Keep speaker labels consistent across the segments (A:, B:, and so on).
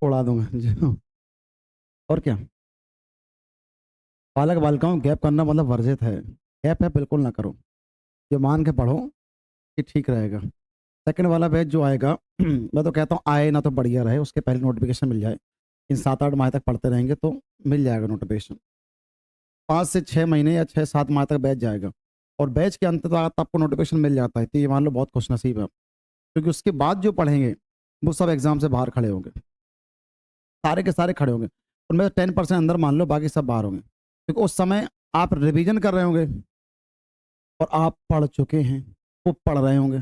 A: उड़ा दूंगा जी। और क्या, बालक बालिकाओं गैप करना मतलब वर्जित है। गैप है बिल्कुल ना करो, ये मान के पढ़ो कि ठीक रहेगा। सेकंड वाला बैच जो आएगा मैं तो कहता हूँ आए ना तो बढ़िया रहे, उसके पहले नोटिफिकेशन मिल जाए। इन 7-8 माह तक पढ़ते रहेंगे तो मिल जाएगा नोटिफिकेशन। 5 से 6 महीने या 6-7 माह तक बैच जाएगा, और बैच के अंत तक आपको नोटिफिकेशन मिल जाता है तो ये मान लो बहुत खुशनसीब है, क्योंकि उसके बाद जो पढ़ेंगे वो सब एग्जाम से बाहर खड़े होंगे, सारे के सारे खड़े होंगे। उनमें 10% अंदर मान लो, बाकी सब बाहर होंगे, क्योंकि उस समय आप रिवीजन कर रहे होंगे और आप पढ़ चुके हैं, वो पढ़ रहे होंगे।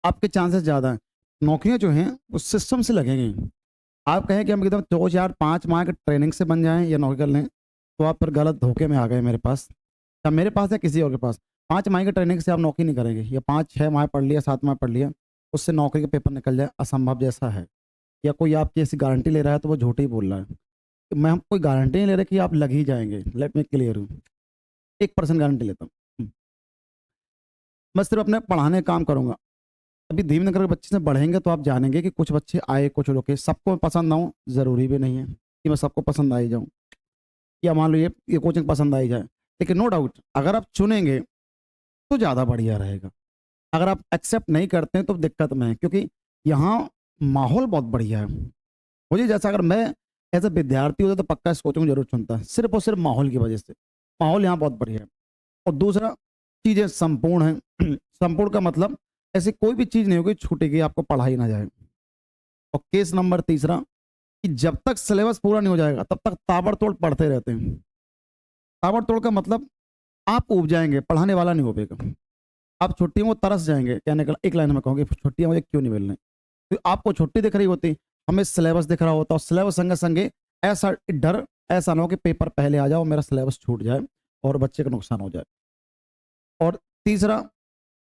A: आपके चांसेस ज़्यादा हैं, नौकरियां जो हैं वो सिस्टम से लगेंगी। आप कहें कि हम एकदम 2-4-5 माह के ट्रेनिंग से बन जाएं या नौकरी कर लें, तो आप फिर गलत धोखे में आ गए मेरे पास, या मेरे पास या किसी और के पास। 5 माह की ट्रेनिंग से आप नौकरी नहीं करेंगे, या 5-6 माह पढ़ लिया, 7 माह पढ़ लिया, उससे नौकरी का पेपर निकल जाए असंभव जैसा है। या कोई आपकी ऐसी गारंटी ले रहा है तो वो झूठ ही बोल रहा है। तो मैं हम कोई गारंटी नहीं ले रहा कि आप लग ही जाएंगे, लेट मी क्लियर हूँ, 1% गारंटी लेता हूँ। मैं सिर्फ अपने पढ़ाने का काम करूंगा। अभी धीमे करके बच्चे से बढ़ेंगे तो आप जानेंगे कि कुछ बच्चे आए, कुछ रुके। सबको पसंद आऊँ जरूरी भी नहीं है कि मैं सबको पसंद आ ही जाऊँ, या मान लो ये कोचिंग पसंद आई जाए। लेकिन नो डाउट अगर आप चुनेंगे तो ज़्यादा बढ़िया रहेगा। अगर आप एक्सेप्ट नहीं करते हैं तो दिक्कत में है, क्योंकि यहाँ माहौल बहुत बढ़िया है। मुझे जैसा, अगर मैं एज ए विद्यार्थी होता तो पक्का इस कोचिंग को जरूर चुनता, सिर्फ और सिर्फ माहौल की वजह से। माहौल यहाँ बहुत बढ़िया है। और दूसरा, चीज़ें संपूर्ण हैं। संपूर्ण का मतलब ऐसी कोई भी चीज़ नहीं होगी छूटेगी आपको पढ़ाई ना जाए। और केस नंबर तीसरा, कि जब तक सिलेबस पूरा नहीं हो जाएगा तब तक ताबड़तोड़ पढ़ते रहते हैं। ताबड़तोड़ का मतलब आप उब जाएंगे, पढ़ाने वाला नहीं उबेगा। आप छुट्टियों को तरस जाएंगे। कहने का एक लाइन में कहूँगी, छुट्टियां मुझे क्यों नहीं मिल रही, तो आपको छुट्टी दिख रही होती, हमें सिलेबस दिख रहा होता, और सिलेबस संगे संगे ऐसा डर, ऐसा ना हो कि पेपर पहले आ जाओ मेरा सिलेबस छूट जाए और बच्चे का नुकसान हो जाए। और तीसरा,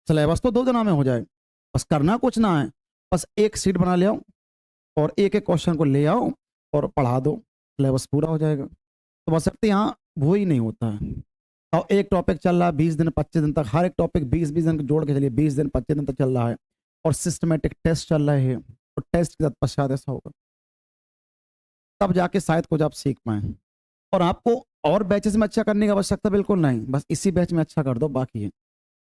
A: सिलेबस तो 2 दिनों में हो जाए, बस करना कुछ ना है, बस एक सीट बना ले आओ और एक एक क्वेश्चन को ले आओ और पढ़ा दो, सिलेबस पूरा हो जाएगा। तो बस सकते यहाँ वो ही नहीं होता है। और एक टॉपिक चल रहा है 20 दिन 25 दिन तक, हर एक टॉपिक 20-20 दिन जोड़ के चलिए, 20 दिन 25 दिन तक चल रहा है, और सिस्टमेटिक टेस्ट चल रहे हैं, और टेस्ट के पश्चात ऐसा होगा तब जाके शायद कुछ आप सीख पाए। और आपको और बैचेस में अच्छा करने की आवश्यकता बिल्कुल नहीं, बस इसी बैच में अच्छा कर दो, बाकी है।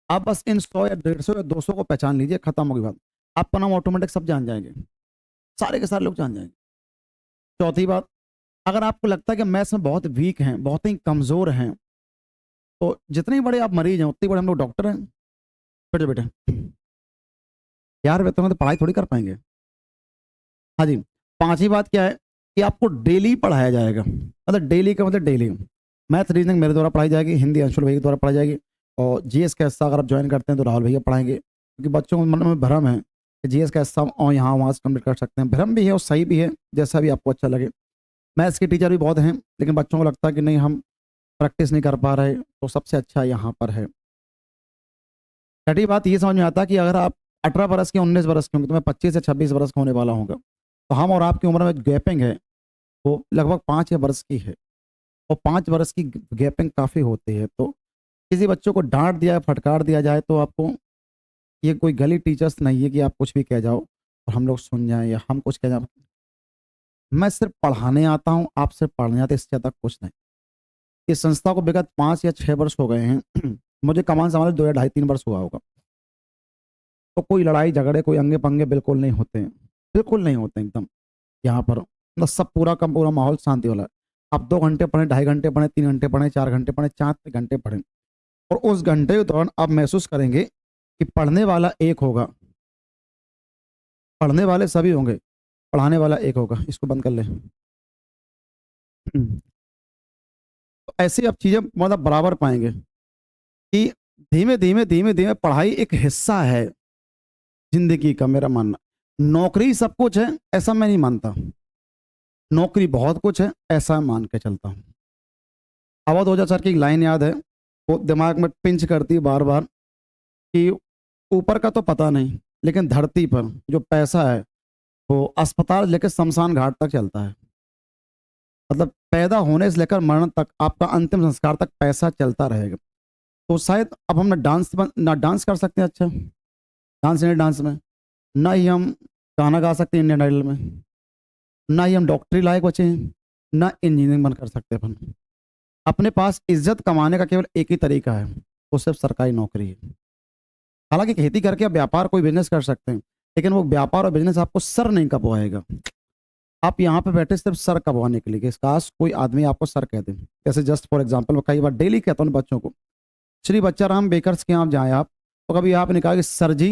A: आप बस इन 100 या 150 या 200 को पहचान लीजिए, खत्म होगी बात। आपका नाम ऑटोमेटिक सब जान जाएंगे, सारे के सारे लोग जान जाएंगे। चौथी बात, अगर आपको लगता है कि मैथ्स में बहुत वीक हैं, बहुत ही कमजोर हैं, तो जितने बड़े आप मरीज हैं उतने बड़े हम लोग डॉक्टर हैं। बेटे बेटे यार, वे तो पढ़ाई थोड़ी कर पाएंगे। हाँ जी। पांचवी बात क्या है कि आपको डेली पढ़ाया जाएगा, मतलब डेली का मतलब डेली। मैथ रीजनिंग मेरे द्वारा पढ़ाई जाएगी, हिंदी अंशुल भैया के द्वारा पढ़ाई जाएगी, और जीएस का हिस्सा अगर आप ज्वाइन करते हैं तो राहुल भैया पढ़ाएंगे, क्योंकि बच्चों को मन में भ्रम है कि जीएस का हिस्सा और यहाँ वहाँ से कंप्लीट कर सकते हैं। भ्रम भी है और सही भी है, जैसा भी आपको अच्छा लगे। मैथ्स के टीचर भी बहुत हैं, लेकिन बच्चों को लगता है कि नहीं हम प्रैक्टिस नहीं कर पा रहे, तो सबसे अच्छा यहाँ पर है। छठी बात ये समझ में आता है कि अगर आप 18 बरस के 19 बरस के होंगे तो मैं 25 से 26 बरस का होने वाला होगा, तो हम और आपकी उम्र में गैपिंग है वो लगभग 5 बरस की है, और 5 बरस की गैपिंग काफ़ी होती है। तो किसी बच्चों को डांट दिया, फटकार दिया जाए तो आपको, ये कोई गली टीचर्स नहीं है कि आप कुछ भी कह जाओ और हम लोग सुन जाएं या हम कुछ कह जाए। मैं सिर्फ पढ़ाने आता हूँ, आप सिर्फ पढ़ने आते, इससे ज़्यादा कुछ नहीं। इस संस्था को विगत 5 या 6 वर्ष हो गए हैं। मुझे कमान संभाले 2 या 2.5-3 वर्ष हुआ होगा। तो कोई लड़ाई झगड़े, कोई अंगे पंगे बिल्कुल नहीं होते हैं, बिल्कुल नहीं होते एकदम। यहाँ पर मतलब सब पूरा का पूरा माहौल शांति वाला है। आप 2 घंटे पढ़ें, 2.5 घंटे पढ़ें, 3 घंटे पढ़ें, 4 घंटे पढ़ें, 4 घंटे पढ़ें, और उस घंटे के दौरान आप महसूस करेंगे कि पढ़ने वाला एक होगा, पढ़ने वाले सभी होंगे, पढ़ाने वाला एक होगा। इसको बंद कर ले। तो ऐसे आप चीजें मतलब बराबर पाएंगे कि धीमे धीमे धीमे धीमे पढ़ाई एक हिस्सा है जिंदगी का। मेरा मानना, नौकरी सब कुछ है ऐसा मैं नहीं मानता, नौकरी बहुत कुछ है ऐसा मान के चलता हूँ। अवध ओझा सर की एक लाइन याद है, वो दिमाग में पिंच करती है बार बार, कि ऊपर का तो पता नहीं लेकिन धरती पर जो पैसा है वो अस्पताल लेकर शमशान घाट तक चलता है। मतलब पैदा होने से लेकर मरण तक, आपका अंतिम संस्कार तक पैसा चलता रहेगा। तो शायद अब हम ना डांस कर सकते हैं अच्छा, इंडियन डांस में, ना ही हम गाना गा सकते हैं इंडियन आइडल में, ना ही हम डॉक्टरी लायक बचे हैं, ना इंजीनियरिंग बन कर सकते अपन। अपने पास इज्जत कमाने का केवल एक ही तरीका है, वो सिर्फ सरकारी नौकरी है। हालांकि खेती करके आप व्यापार कोई बिजनेस कर सकते हैं, लेकिन वो व्यापार और बिजनेस आपको सर नहीं कपवाएगा। आप यहाँ पे बैठे सिर्फ सर कपवाने के लिए, कि काश कोई आदमी आपको सर कह दे। जैसे जस्ट फॉर एग्जांपल, मैं कई बार डेली कहता हूँ बच्चों को, श्री बच्चा राम बेकर्स के यहाँ जाएं आप, तो कभी आपने कहा कि सर जी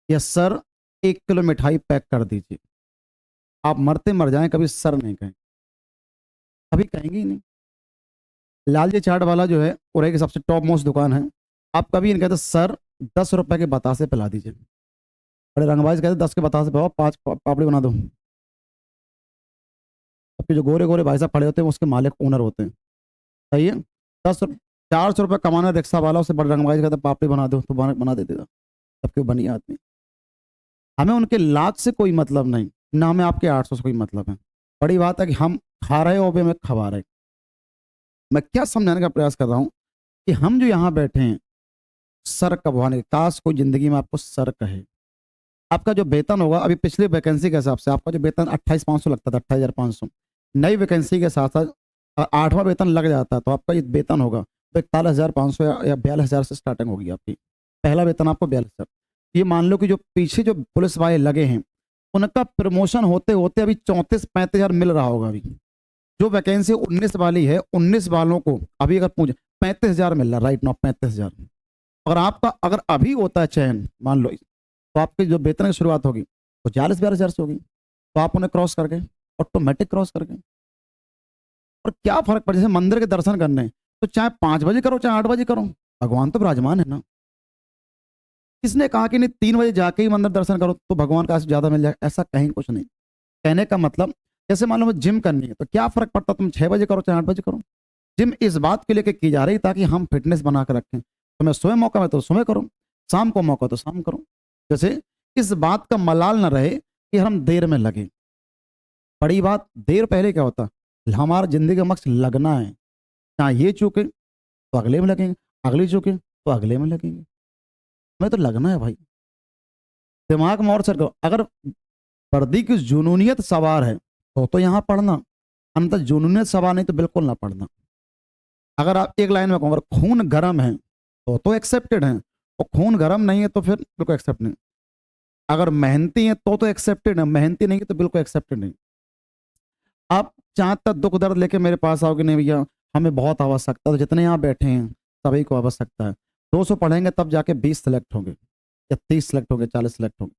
A: या सर 1 किलो मिठाई पैक कर दीजिए। आप मरते मर जाएं, कभी सर नहीं कहें, कभी कहेंगे ही नहीं। लालजी चाट वाला जो है उरे की सबसे टॉप मोस्ट दुकान है, आप कभी नहीं कहते सर 10 रुपए के बतासे पिला दीजिए। बड़े रंगबाज कहते 10 के बतासे पिलाओ, 5 पापड़ी बना दो। आपके जो गोरे गोरे भाई साहब खड़े होते हैं, वो उसके मालिक ओनर होते हैं। सही है। 400 रुपये कमाना रिक्शा वाला, उसे बड़े रंगबाज कहते पापड़ी बना दो, तो बना देते था, सबके बनी आदमी। हमें उनके लाख से कोई मतलब नहीं, ना हमें आपके 800 से कोई मतलब है। बड़ी बात है कि हम खा रहे हो, में खवा रहे। मैं क्या समझाने का प्रयास कर रहा हूँ कि हम जो यहाँ बैठे हैं सर कबवाने, काश कोई जिंदगी में आपको सर कहे। आपका जो वेतन होगा, अभी पिछली वैकेंसी के हिसाब से आपका जो वेतन 28,500 लगता था, 28,500, नई वैकेंसी के साथ साथ 8वां वेतन लग जाता है, तो आपका ये वेतन होगा तो 41,500 या 42,000 से स्टार्टिंग होगी आपकी। पहला वेतन आपको 42,000। ये मान लो कि जो पीछे जो पुलिस वाले लगे हैं, उनका प्रमोशन होते होते अभी 34-35,000 मिल रहा होगा। अभी जो वैकेंसी 19 वाली है, 19 वालों को अभी अगर पूछ 35,000 मिल रहा है राइट नाउ, 35,000। अगर आपका अगर अभी होता है चयन, मान लो, तो आपकी जो वेतन की शुरुआत होगी वो 40-42,000 से होगी। तो आप उन्हें क्रॉस करके, ऑटोमेटिक क्रॉस करके, और क्या फर्क पड़, जैसे मंदिर के दर्शन करने, तो चाहे 5 बजे करो चाहे 8 बजे करो, भगवान तो विराजमान है ना। किसने कहा कि नहीं 3 बजे जाके ही मंदिर दर्शन करो तो भगवान का ज्यादा मिल जाए? ऐसा कहीं कुछ नहीं। कहने का मतलब, जैसे मान लो जिम करनी है, तो क्या फर्क पड़ता, तुम 6 बजे करो चाहे 8 बजे करो। जिम इस बात के लिए की जा रही ताकि हम फिटनेस बना कर रखें। तो मैं सुबह मौका में तो सुबह करो, शाम को मौका तो शाम करो। जैसे इस बात का मलाल ना रहे कि हम देर में लगे। बड़ी बात, देर पहले क्या होता, हमारा जिंदगी का मकसद लगना है। चाहे ये चूके तो अगले में लगेंगे, अगले चूके तो अगले में लगेंगे, हमें तो लगना है भाई। दिमाग में और सर करो, अगर वर्दी की जुनूनियत सवार है तो यहाँ पढ़ना, अंतर जुनूनियत सवार नहीं तो बिल्कुल ना पढ़ना। अगर आप एक लाइन में कहूँ, अगर खून गर्म है तो एक्सेप्टेड है, और खून गर्म नहीं है तो फिर बिल्कुल एक्सेप्ट नहीं। अगर मेहनती है तो एक्सेप्टेड है, मेहनती नहीं है तो बिल्कुल एक्सेप्टेड नहीं। आप जहाँ तक दुख दर्द लेके मेरे पास आओगे, नहीं भैया हमें बहुत आवश्यकता, तो जितने यहाँ बैठे हैं सभी को आवश्यकता है। 200 पढ़ेंगे तब जाके 20 सेलेक्ट होंगे, या 30 सेलेक्ट होंगे, 40 सेलेक्ट होंगे,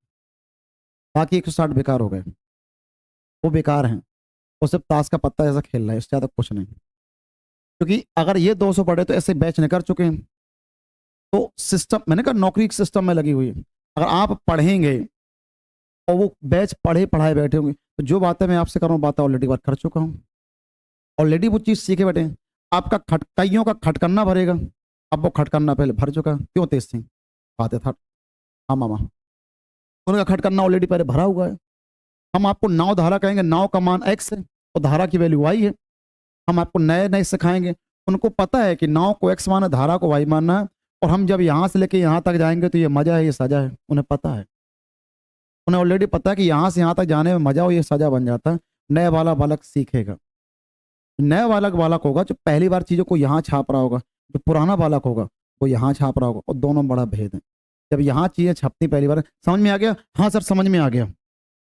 A: बाकी 160 बेकार हो गए। वो बेकार हैं, वो सिर्फ ताश का पत्ता जैसा खेल रहा है, इससे ज़्यादा कुछ नहीं। क्योंकि अगर ये 200 पढ़े तो ऐसे बैच निकल चुके हैं। तो सिस्टम, मैंने कहा नौकरी के सिस्टम में लगी हुई है। अगर आप पढ़ेंगे और वो बैच पढ़े पढ़ाए बैठे होंगे, तो जो बातें मैं आपसे कर रहा हूँ, बातें ऑलरेडी बात कर चुका हूँ, ऑलरेडी वो चीज़ सीखे बैठे हैं। आपका कईयों का खटकना भरेगा, अब वो खटकना पहले भर चुका। क्यों? तेज सिंह बातें था, हाँ मामा, उनका खटकना ऑलरेडी पहले भरा हुआ है। हम आपको नाव धारा कहेंगे, नाव का मान एक्स है और धारा की वैल्यू वाई है। हम आपको नए नए सिखाएंगे, उनको पता है कि नाव को एक्स माना, धारा को वाई मानना है, और हम जब यहाँ से लेके यहाँ तक जाएंगे तो ये मजा है, ये सजा है, उन्हें पता है। उन्हें ऑलरेडी पता है कि यहाँ से यहाँ तक जाने में मजा हो, ये सजा बन जाता है। नए वाला बालक सीखेगा, नया बालक बालक होगा जो पहली बार चीज़ों को यहाँ छाप रहा होगा, जो पुराना बालक होगा वो यहाँ छाप रहा होगा, और दोनों में बड़ा भेद है। जब यहाँ चीज़ें छपती पहली बार, समझ में आ गया, हाँ सर समझ में आ गया,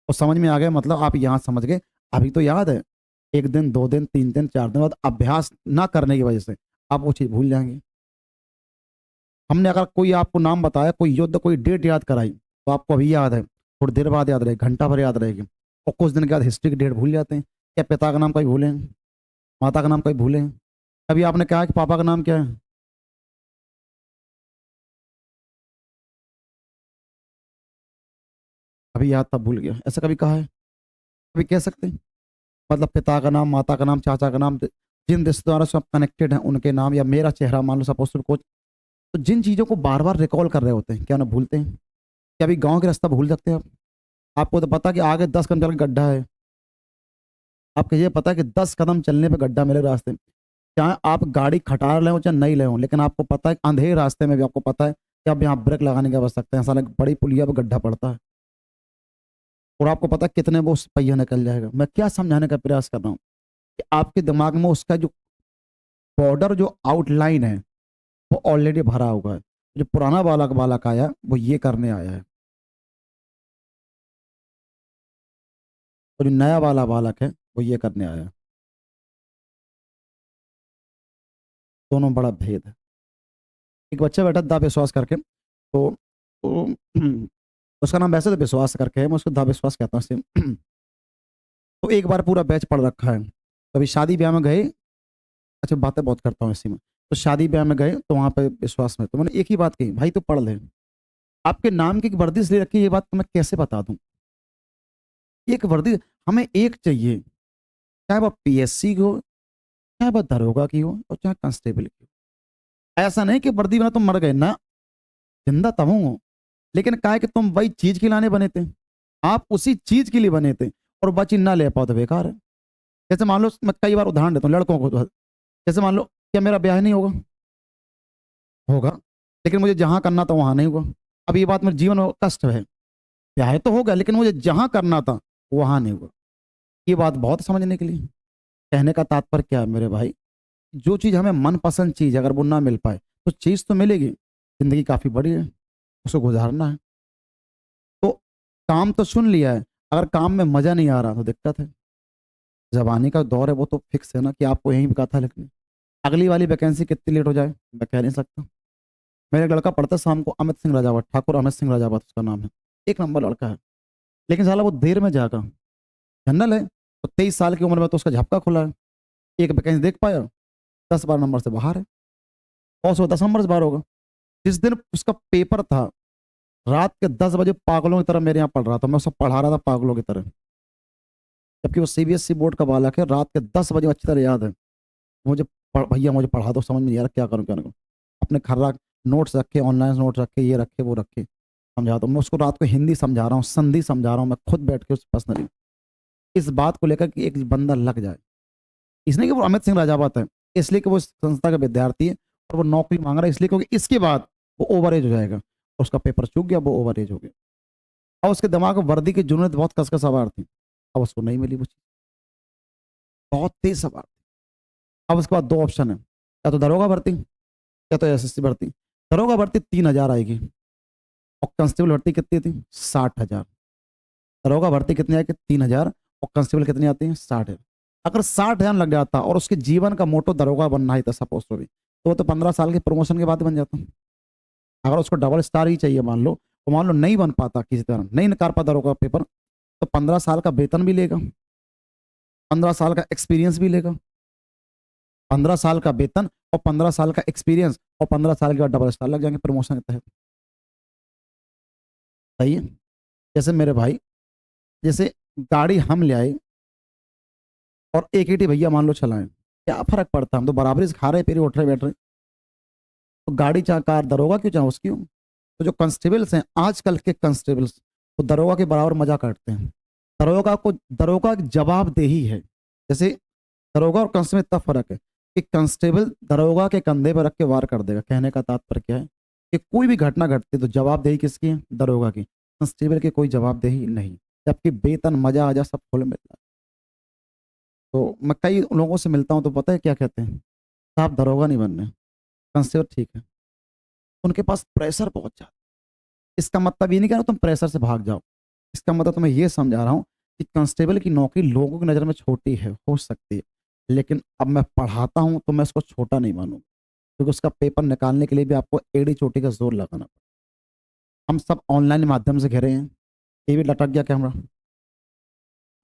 A: और समझ में आ गया मतलब आप यहाँ समझ गए। अभी तो याद है, 1 दिन 2 दिन 3 दिन 4 दिन बाद अभ्यास ना करने की वजह से आप वो चीज़ भूल जाएंगे। हमने अगर कोई आपको नाम बताया, कोई युद्ध, कोई डेट याद कराई, तो आपको अभी याद है, थोड़ी देर बाद याद रहेगी, घंटा भर याद रहेगी, और कुछ दिन के बाद हिस्ट्री की डेट भूल जाते हैं। क्या पिता का नाम कभी भूले, माता का नाम कभी भूले? कभी आपने कहा कि पापा का नाम क्या है? अभी याद था भूल गया, ऐसा कभी कहा है? कभी कह सकते हैं? मतलब पिता का नाम, माता का नाम, चाचा का नाम, जिन रिश्तेदारों से आप कनेक्टेड हैं उनके नाम, या मेरा चेहरा मान लो सपोज कोच, तो जिन चीज़ों को बार बार रिकॉल कर रहे होते हैं, क्या ना भूलते हैं? क्या अभी गाँव के रास्ता भूल सकते हैं आप? आपको तो पता कि आगे 10 कदम चल के गड्ढा है, आपको ये पता है कि 10 कदम चलने पे गड्ढा मिलेगा रास्ते में। चाहे आप गाड़ी खटार ले हो चाहे नहीं ले हो, लेकिन आपको पता है अंधेरे रास्ते में भी आपको पता है कि आप यहाँ ब्रेक लगाने की आवश्यकता है, साला बड़ी पुलिया पे गड्ढा पड़ता है, और आपको पता है कितने वो उस पहिया निकल जाएगा। मैं क्या समझाने का प्रयास कर रहा हूँ कि आपके दिमाग में उसका जो बॉर्डर, जो आउटलाइन है, वो ऑलरेडी भरा हुआ है। जो पुराना बालक बालक आया वो ये करने आया है, और जो नया वाला बालक है वो ये करने आया है। दोनों बड़ा भेद है। एक बच्चा बैठा था विश्वास करके, तो उसका नाम वैसे तो विश्वास करके है, मैं उसको दा विश्वास कहता हूँ सिर्फ। तो एक बार पूरा बैच पढ़ रखा है। कभी शादी ब्याह में गए, अच्छा बातें बहुत करता हूँ इसी में, तो शादी ब्याह में गए तो वहां पे विश्वास में, तो मैंने एक ही बात कही, भाई तो पढ़ ले, आपके नाम की एक वर्दी इसलिए रखी है, ये बात तो मैं कैसे बता दूं। एक वर्दी हमें एक चाहिए, चाहे वह पीएससी की हो, चाहे वह दरोगा की हो, और चाहे कांस्टेबल की हो। ऐसा नहीं कि वर्दी बना तुम मर गए ना, जिंदा तब हूँ, लेकिन क्या है कि तुम वही चीज के लाने बने थे, आप उसी चीज के लिए बने थे, और बची ना ले पाओ तो बेकार है। जैसे मान लो, मैं कई बार उदाहरण देता हूँ लड़कों को, तो जैसे मान लो क्या मेरा ब्याह नहीं होगा, होगा, लेकिन मुझे जहां करना था वहां नहीं हुआ। अब ये बात मेरे जीवन में कष्ट है, ब्याह तो होगा लेकिन मुझे जहां करना था वहां नहीं हुआ। ये बात बहुत समझने के लिए। कहने का तात्पर्य क्या है मेरे भाई, जो चीज हमें मनपसंद चीज है, अगर वो ना मिल पाए तो चीज तो मिलेगी, जिंदगी काफी बड़ी है, उसको गुजारना है। तो काम तो सुन लिया है, अगर काम में मजा नहीं आ रहा तो दिक्कत है। जवानी का दौर है वो तो फिक्स है ना कि आपको यहीं भी कहा था, लेकिन अगली वाली वैकेंसी कितनी लेट हो जाए मैं कह नहीं सकता। मेरा एक लड़का पढ़ता है शाम को, अमित सिंह राजावत, ठाकुर अमित सिंह राजावत उसका नाम है, एक नंबर लड़का है, लेकिन साला वो देर में जागा, जनरल है, तो 23 साल की उम्र में तो उसका झपका खुला है, एक वैकेंसी देख पाया, 10-12 नंबर से बाहर है, और सो 10 नंबर से बाहर होगा। जिस दिन उसका पेपर था, रात के 10 बजे पागलों की तरह मेरे यहाँ पढ़ रहा था, मैं उसको पढ़ा रहा था पागलों की तरह, जबकि वो सीबीएसई बोर्ड का बालक है। रात के 10 बजे अच्छी तरह याद है मुझे, भैया मुझे पढ़ा दो, समझ में नहीं आ रहा क्या करूँ क्या ना करूँ। अपने खर्राक नोट्स रखे, ऑनलाइन नोट्स रखे, ये रखे वो रखे, समझाता हूँ मैं उसको, रात को हिंदी समझा रहा हूँ, संधि समझा रहा हूँ मैं खुद बैठ के उस पर्सनली, इस बात को लेकर कि एक बंदा लग जाए। इसलिए कि वो अमित सिंह राजावत है, इसलिए कि वो इस संस्था का विद्यार्थी है, और वो नौकरी मांग रहा है इसलिए क्योंकि इसके बाद वो ओवर एज हो जाएगा, उसका पेपर चूक गया, वो ओवर एज हो गया, और उसके दिमाग में वर्दी की जुनून बहुत कसकर सवार थी, अब उसको नहीं मिली वो चीज, बहुत तेज सवार थी। अब उसके बाद दो ऑप्शन है, या तो दरोगा भर्ती, या तो एसएससी भर्ती। दरोगा भर्ती 3,000 आएगी, और कांस्टेबल भर्ती कितनी थी, 60,000। दरोगा भर्ती कितनी आएगी, 3,000, और कांस्टेबल कितनी आती है, 60,000। अगर 60,000 लग जाता और उसके जीवन का मोटो दरोगा बनना ही था सपोज तो भी, तो वो तो 15 साल के प्रमोशन के बाद बन जाता। अगर उसको डबल स्टार ही चाहिए मान लो, तो मान लो नहीं बन पाता, किसी तरह नहीं निकाल पाता दरोगा पेपर, तो 15 साल का वेतन भी लेगा, 15 साल का एक्सपीरियंस भी लेगा, 15 साल का वेतन और 15 साल का एक्सपीरियंस, और 15 साल के बाद डबल स्टार लग जाएंगे प्रमोशन के तहत। सही है। जैसे मेरे भाई, जैसे गाड़ी हम ले आए और एक ही भैया मान लो चलाएं, क्या फर्क पड़ता है, हम तो बराबरी से खा रहे पी रहे उठ रहे बैठ रहे। तो गाड़ी चाहे कार दरोगा क्यों चाहे उसकी हो। तो जो कांस्टेबल्स हैं आजकल के कांस्टेबल्स, वो दरोगा के बराबर मजा काटते हैं। दरोगा की जवाबदेही है। जैसे दरोगा और कांस्टेबल में इतना फर्क है कि कांस्टेबल दरोगा के कंधे पर रख के वार कर देगा। कहने का तात्पर्य क्या है कि कोई भी घटना घटती है तो जवाबदेही किसकी है, दरोगा की। कांस्टेबल की कोई जवाबदेही नहीं, जबकि वेतन मजा आजा सब फुल मिलता है। तो मैं कई लोगों से मिलता हूँ तो पता है क्या कहते हैं, साहब दरोगा नहीं बनने, कांस्टेबल ठीक है। उनके पास प्रेशर बहुत ज्यादा। इसका मतलब ये नहीं कह रहा तुम प्रेशर से भाग जाओ, इसका मतलब तुम्हें ये समझा रहा हूँ कि कांस्टेबल की नौकरी लोगों की नज़र में छोटी है, हो सकती है, लेकिन अब मैं पढ़ाता हूँ तो मैं इसको छोटा नहीं मानूंगा, क्योंकि उसका पेपर निकालने के लिए भी आपको एड़ी चोटी का जोर लगाना पड़ता। हम सब ऑनलाइन माध्यम से घिरे हैं, ये भी लटक गया कैमरा,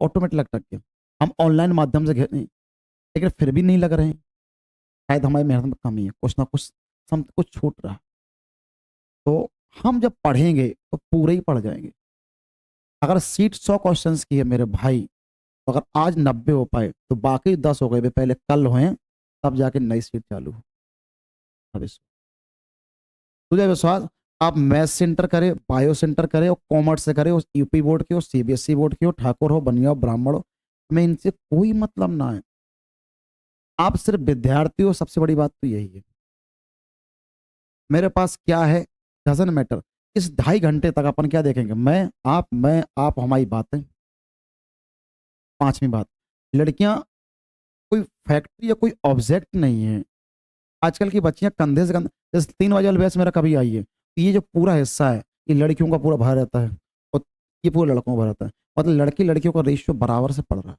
A: ऑटोमेटिक लटक गया। हम ऑनलाइन माध्यम से घिरे हैं, लेकिन फिर भी नहीं लग रहे हैं। शायद हमारी मेहनत में कमी है, कुछ ना कुछ कुछ छूट रहा है। तो हम जब पढ़ेंगे तो पूरे ही पढ़ जाएंगे। अगर सीट 100 क्वेश्चंस की है मेरे भाई, तो अगर आज 90 हो पाए तो बाकी 10 हो गए भी, पहले कल हुए तब जाके नई सीट चालू हो। अब तुझे विश्वास, आप मैथ्स से इंटर करें, बायो से इंटर करें और कॉमर्स से करें, उस यूपी बोर्ड के हो, सीबीएसई बोर्ड के हो, ठाकुर हो, बनिया हो, ब्राह्मण हो, हमें इनसे कोई मतलब ना है। आप सिर्फ विद्यार्थी हो, सबसे बड़ी बात तो यही है। मेरे पास क्या है डजन मैटर। इस 2.5 घंटे तक अपन क्या देखेंगे, मैं आप हमारी बातें। पांचवी बात, लड़कियां कोई फैक्ट्री या कोई ऑब्जेक्ट नहीं है। आजकल की बच्चियां कंधे से कंधे, जैसे 3 बजे वाला बैच मेरा कभी आई है, ये जो पूरा हिस्सा है ये लड़कियों का पूरा भरा रहता है और ये पूरा लड़कों का भरा रहता है। मतलब लड़की लड़कियों का रेशियो बराबर से पड़ रहा है।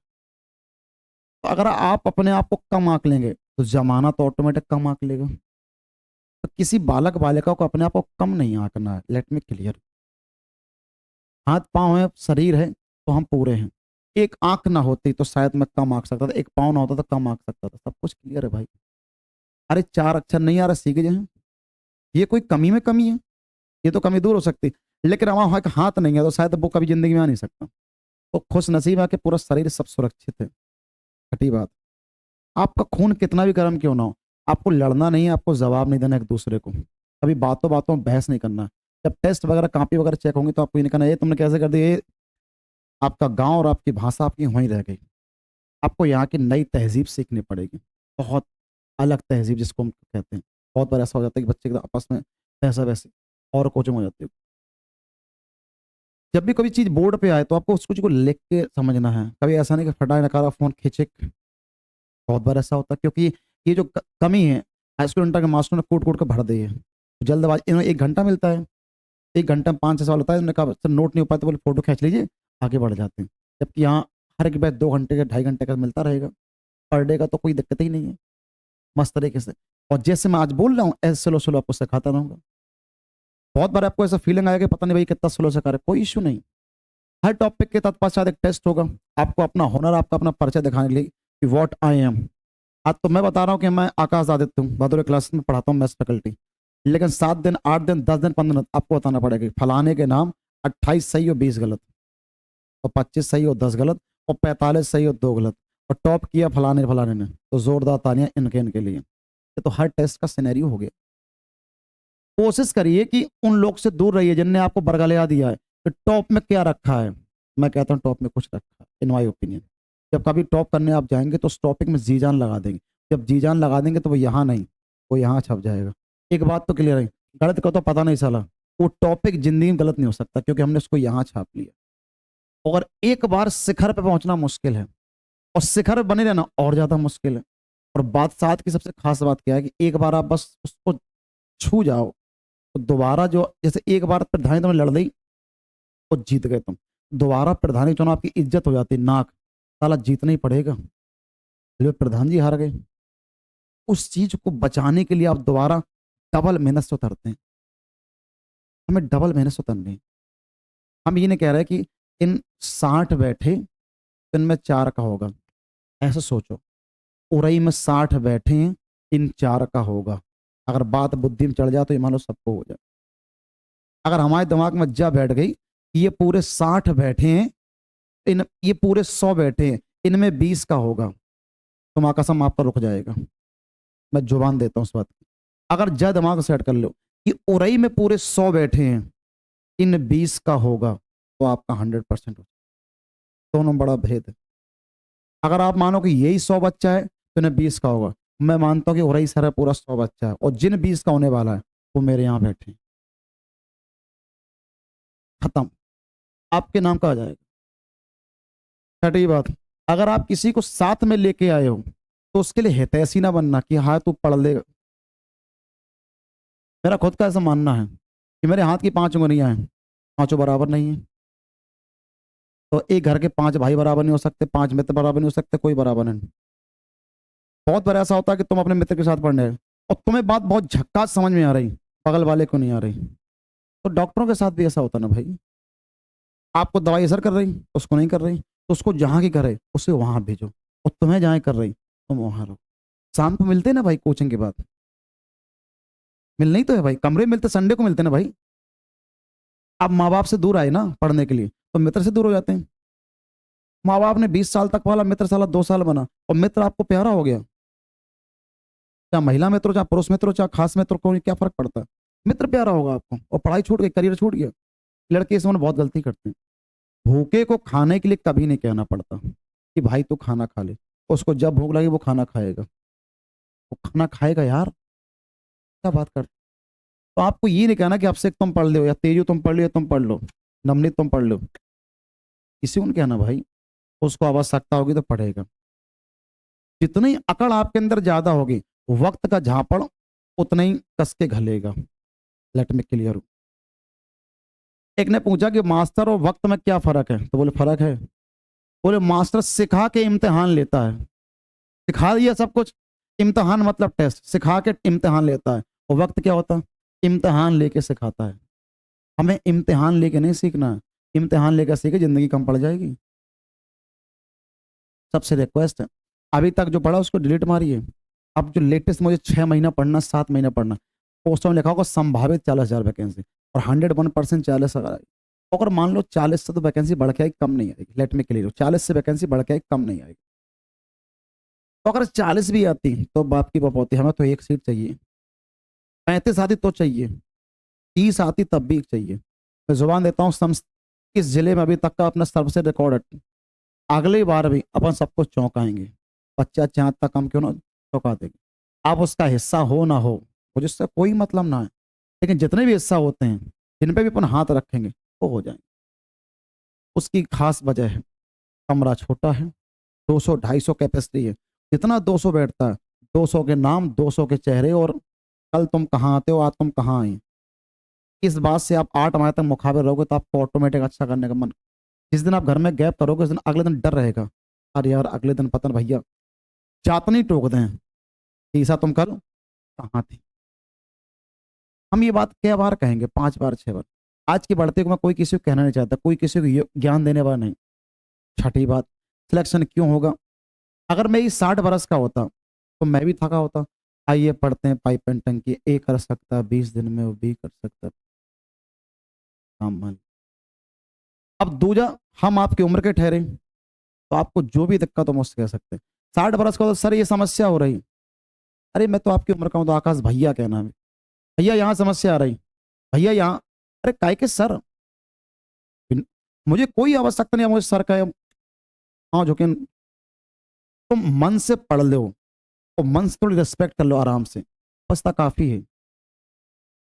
A: तो अगर आप अपने आप को कम आंक लेंगे तो जमाना तो ऑटोमेटिक कम आंक लेगा। तो किसी बालक बालिका को अपने आप को कम नहीं आंकना है। Let me clear. हाथ पांव है, शरीर है, तो हम पूरे हैं। एक आंख ना होती तो शायद मैं कम आंक सकता था, एक पाँव ना होता तो कम आंक सकता था। सब कुछ क्लियर है भाई। अरे 4 अक्षर नहीं आ रहा, सीख जाए। ये कोई कमी में कमी है? ये तो कमी दूर हो सकती, लेकिन हमारा एक हाथ नहीं है तो शायद वो कभी जिंदगी में आ नहीं सकता। तो खुश नसीब है कि पूरा शरीर सब सुरक्षित है। छठी बात, आपका खून कितना भी गर्म क्यों ना हो, आपको लड़ना नहीं है, आपको जवाब नहीं देना एक दूसरे को। कभी बातों बातों में बहस नहीं करना। जब टेस्ट वगैरह कॉपी वगैरह चेक होंगी तो आपको ये नहीं कहना ये तुमने कैसे कर दिया, ये आपका गांव और आपकी भाषा आपकी वहीं रह गई। आपको यहाँ की नई तहजीब सीखनी पड़ेगी। बहुत अलग तहजीब जिसको हम कहते हैं। बहुत बार ऐसा हो जाता है कि बच्चे के आपस में ऐसा वैसे और कोचिंग हो जाती है। जब भी कभी चीज बोर्ड पे आए तो आपको उस कुछ को लिख के समझना है। कभी ऐसा नहीं कि फटाए नकारा फोन खींचे। बहुत बार ऐसा होता है क्योंकि ये जो कमी है हाई स्कूल इंटर के मास्टर ने कूट कूट के भर दी है। जल्दबाजी, इन्हें 1 घंटा मिलता है, 1 घंटा में 5-6 सवाल होता है, उन्होंने कहा सर नोट नहीं हो पाया तो बोले फोटो खींच लीजिए, आगे बढ़ जाते हैं। जबकि यहाँ हर एक बैच 2 घंटे का 2.5 घंटे का मिलता रहेगा। पर डे का तो कोई दिक्कत ही नहीं है, मस्त तरीके से। और जैसे मैं आज बोल रहा हूँ ऐसे स्लो स्लो आपको सिखाता रहूंगा। बहुत बार आपको ऐसा फीलिंग आएगा कि पता नहीं भाई कितना स्लो सिखा रहे, कोई इशू नहीं। हर टॉपिक के तत्पश्चात एक टेस्ट होगा, आपको अपना हुनर, आपका अपना परिचय दिखाने के लिए कि व्हाट आई एम। आज तो मैं बता रहा हूँ कि मैं आकाश आदित्य हूँ, भदोरे क्लास में पढ़ाता हूँ मैथ्स फैकल्टी। लेकिन 7 दिन 8 दिन 10 दिन 15 दिन आपको बताना पड़ेगा कि फलाने के नाम 28 सही और 20 गलत, और 25 सही और 10 गलत, और 45 सही और 2 गलत, और टॉप किया फलाने फलाने ने, तो जोरदार तालियां इनके इनके लिए। ये तो हर टेस्ट का सिनेरियो हो गया। कोशिश करिए कि उन लोग से दूर रहिए जिनने आपको बरगलाया दिया है कि टॉप में क्या रखा है। मैं कहता हूँ टॉप में कुछ रखा है, इन माई ओपिनियन। जब कभी टॉप करने आप जाएंगे तो उस टॉपिक में जी जान लगा देंगे। जब जी जान लगा देंगे तो वो यहाँ नहीं, वो यहाँ छप जाएगा। एक बात तो क्लियर है, गलत का तो पता नहीं चला, वो टॉपिक जिंदगी में गलत नहीं हो सकता क्योंकि हमने उसको यहाँ छाप लिया। और एक बार शिखर पे पहुंचना मुश्किल है और शिखर बने रहना और ज्यादा मुश्किल है। और बात साथ की सबसे खास बात क्या है कि एक बार आप बस उसको छू जाओ तो दोबारा जो, जैसे एक बार प्रधानी तुमने लड़ ली तो जीत गए तुम। दोबारा प्रधानी चुनाव आपकी इज्जत हो जाती, नाक साला जीतना ही पड़ेगा। जो प्रधान जी हार गए, उस चीज को बचाने के लिए आप दोबारा डबल मेहनत से उतरते हैं। हमें डबल मेहनत से उतरनी है। हम ये नहीं कह रहे कि इन 60 बैठे तो इनमें 4 का होगा, ऐसा सोचो। उरई में 60 बैठे हैं, इन 4 का होगा। अगर बात बुद्धि में चढ़ जाए तो ये मान लो सबको हो जाए। अगर हमारे दिमाग में जा बैठ गई कि ये पूरे 60 बैठे हैं, इन ये पूरे 100 बैठे हैं, इनमें 20 का होगा, तो माँ कसम आपका रुक जाएगा। मैं जुबान देता हूँ उस बात की। अगर जा दिमाग सेट कर लो कि उरई में पूरे 100 बैठे हैं, इन 20 का होगा, तो आपका 100% हो। दोनों बड़ा भेद है। अगर आप मानो कि यही 100 बच्चा है तो इन्हें 20 का होगा, मैं मानता हूँ कि उरई सर पूरा 100 बच्चा है और जिन 20 का होने वाला है वो मेरे यहाँ बैठे हैं। खत्म, आपके नाम का आ जाएगा। छठी बात, अगर आप किसी को साथ में लेके आए हो तो उसके लिए हितैषी ना बनना कि हाँ तू पढ़ ले। मेरा खुद का ऐसा मानना है कि मेरे हाथ की 5 उंगलियां हैं, पांचों बराबर नहीं है। तो एक घर के 5 भाई बराबर नहीं हो सकते, 5 मित्र बराबर नहीं हो सकते, कोई बराबर नहीं। बहुत बार ऐसा होता है कि तुम अपने मित्र के साथ पढ़ने गए और तुम्हें बात बहुत झक्कास समझ में आ रही, बगल वाले को नहीं आ रही। तो डॉक्टरों के साथ भी ऐसा होता ना भाई। आपको दवाई असर कर रही, उसको नहीं कर रही, तो उसको जहाँ की करे उसे वहां भेजो, और तुम्हें जहाँ कर रही तुम वहां रहो। शाम को मिलते हैं ना भाई कोचिंग के बाद, मिलना ही तो है भाई। कमरे मिलते संडे को मिलते हैं ना भाई। आप माँ बाप से दूर आए ना पढ़ने के लिए तो मित्र से दूर हो जाते हैं। माँ बाप ने 20 साल तक पाला, मित्र साला 2 साल बना और मित्र आपको प्यारा हो गया। चाहे महिला मित्र हो, चाहे पुरुष मित्र हो, चाहे खास मित्र को, क्या फर्क पड़ता है। मित्र प्यारा होगा आपको, और पढ़ाई छूट गई, करियर छूट गया। लड़के इस समय बहुत गलती करते हैं। भूखे को खाने के लिए कभी नहीं कहना पड़ता कि भाई तू खाना खा ले। उसको जब भूख लगी वो खाना खाएगा, वो खाना खाएगा यार, क्या बात कर। तो आपको ये नहीं कहना कि अभिषेक तुम पढ़ लो, या तेजू तुम पढ़ लो, या तुम पढ़ लो, नवनीत तुम पढ़ लो। किसी को नहीं कहना भाई। उसको आवश्यकता होगी तो पढ़ेगा। जितनी अकड़ आपके अंदर ज्यादा होगी, वक्त का झापड़ उतना ही कस के घलेगा। Let me clear. एक ने पूछा कि मास्टर और वक्त में क्या फर्क है, तो बोले फर्क है। बोले मास्टर सिखा के इम्तिहान लेता है, सिखा दिया सब कुछ। इम्तिहान मतलब टेस्ट, सिखा के इम्तिहान लेता है। और वक्त क्या होता है? इम्तिहान लेके सिखाता है। हमें इम्तिहान लेके नहीं सीखना है, इम्तिहान लेकर सीखे जिंदगी कम पड़ जाएगी। सबसे रिक्वेस्ट है, अभी तक जो पढ़ा उसको डिलीट मारिए। अब जो लेटेस्ट मुझे 6 महीना पढ़ना, 7 महीना पढ़ना, पोस्टों में लिखा होगा संभावित 40,000 वैकेंसी, और 101% 40 अगर आई, अगर मान लो 40 से तो वैकेंसी बढ़ के आई, कम नहीं आएगी। लेट मी क्लियर, 40 से वैकेंसी बढ़ के आई, कम नहीं आएगी। तो अगर 40 भी आती तो बाप की बपौती, हमें तो एक सीट चाहिए। 35 आती तो चाहिए, 30 आती तब भी चाहिए। मैं जुबान देता हूँ, इस जिले में अभी तक का अपना सबसे रिकॉर्ड है। अगली बार भी अपन सबको चौंकाएंगे। बच्चा चाँद तक हम क्यों ना चौंका देंगे। आप उसका हिस्सा हो ना हो, मुझे इससे कोई मतलब ना है, लेकिन जितने भी हिस्सा होते हैं, जिन पे भी अपन हाथ रखेंगे, वो हो जाएंगे। उसकी खास वजह है, कमरा छोटा है, 200-250 कैपेसिटी है। जितना 200 बैठता है, 200 के नाम, 200 के चेहरे, और कल तुम कहाँ आते हो, आज तुम कहाँ आए। इस बात से आप 8 माह तक मुखाबिर रहोगे तो आपको ऑटोमेटिक अच्छा करने का मन। जिस दिन आप घर में गैप करोगे, उस दिन अगले दिन डर रहेगा, अरे यार अगले दिन पता नहीं भैया चातनी टोक दें, तीसा तुम कल कहाँ थी। हम ये बात क्या बार कहेंगे, 5 बार 6 बार। आज की बढ़ती को मैं कोई किसी को कहना नहीं चाहता, कोई किसी को ज्ञान देने वाला नहीं। छठी बात, सिलेक्शन क्यों होगा? अगर मैं ये 60 बरस का होता तो मैं भी थका होता। आइए पढ़ते हैं, पाइप एंड टंकी, ए कर सकता 20 दिन में, वो बी कर सकता काम मान। अब दूजा, हम आपकी उम्र के ठहरे तो आपको जो भी दिक्कत हो मुझसे कह सकते हैं। 60 बरस का, तो सर ये समस्या हो रही, अरे मैं तो आपकी उम्र का हूं, तो आकाश भैया कहना है, भैया यहाँ समस्या आ रही, भैया यहाँ। अरे काय के सर, मुझे कोई आवश्यकता नहीं है मुझे सर का, हाँ जो कि तुम मन से पढ़ लो, और मन से थोड़ी रिस्पेक्ट कर लो आराम से, बस तक काफी है।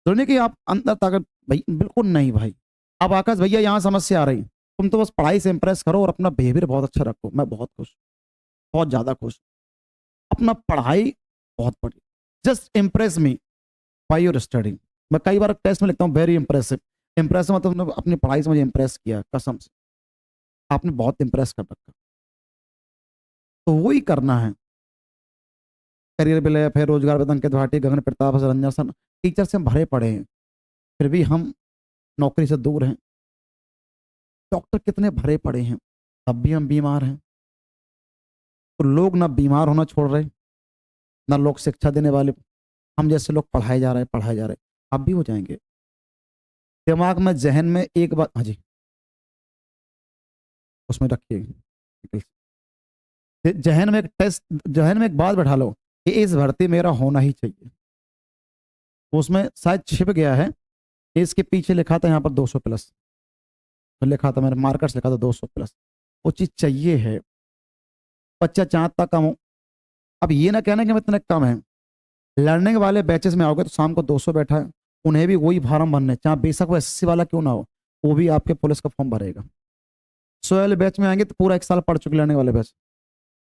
A: तो नहीं कि आप अंदर ताकत, भाई बिल्कुल नहीं भाई। अब आकाश भैया यहाँ समस्या आ रही, तुम तो बस पढ़ाई से इंप्रेस करो और अपना बिहेवियर बहुत अच्छा रखो, मैं बहुत खुश, बहुत ज्यादा खुश। अपना पढ़ाई बहुत पढ़ी, just impress me by your study. मैं कई बार टेस्ट में लिखता हूँ वेरी इंप्रेसिव। इंप्रेसिव मतलब तुमने अपनी पढ़ाई से मुझे इंप्रेस किया, कसम से आपने बहुत इंप्रेस कर रखा। तो वही करना है। करियर बिल है, फिर रोजगार वेतन के भाटी, गगन प्रताप रंजन सन, टीचर से हम भरे पड़े हैं, फिर भी हम नौकरी से दूर हैं। डॉक्टर कितने भरे पड़े हैं, तब भी हम बीमार हैं। तो लोग ना बीमार होना छोड़ रहे, ना लोग शिक्षा देने वाले, हम जैसे लोग पढ़ाए जा रहे हैं, पढ़ाए जा रहे हैं। आप भी हो जाएंगे। दिमाग में, जहन में एक बात, हाँ जी उसमें रखिए, जहन में एक टेस्ट, जहन में एक बात बैठा लो कि इस भर्ती मेरा होना ही चाहिए। उसमें शायद छिप गया है, इसके पीछे लिखा था यहाँ पर 200+, तो लिखा था मैंने मार्कर्स लिखा था 200+। वो चीज चाहिए है, बच्चा चाहता कम हो। अब ये ना कहना कि मैं इतने कम है। लर्निंग वाले बैचेस में आओगे तो शाम को 200 बैठा है, उन्हें भी वही फार्म भरने, चाहे बेशक वो एसएससी वाला क्यों ना हो, वो भी आपके पुलिस का फॉर्म भरेगा। 100 वाले बैच में आएंगे तो पूरा 1 साल पढ़ चुके लर्निंग वाले बैच,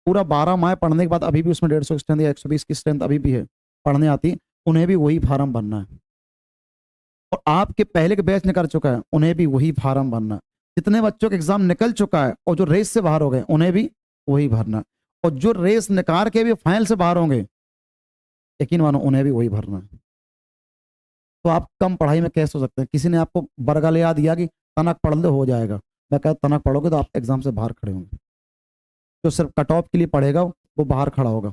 A: पूरा 12 माह पढ़ने के बाद अभी भी उसमें 150 स्ट्रेंथ या 120 की स्ट्रेंथ अभी भी है, पढ़ने आती है, उन्हें भी वही फार्म भरना है। और आपके पहले के बैच निकल चुका है, उन्हें भी वही फार्म भरना है। जितने बच्चों का एग्जाम निकल चुका है और जो रेस से बाहर हो गए, उन्हें भी वही भरना है। और जो रेस निकाल के भी फाइनल से बाहर होंगे, यकीन मानो उन्हें भी वही भरना है। तो आप कम पढ़ाई में कैसे हो सकते हैं? किसी ने आपको बरगल याद दिया कि तनक पढ़ लो हो जाएगा, मैं कहता तनक पढ़ोगे तो आप एग्जाम से बाहर खड़े होंगे। जो सिर्फ कट ऑफ के लिए पढ़ेगा वो बाहर खड़ा होगा।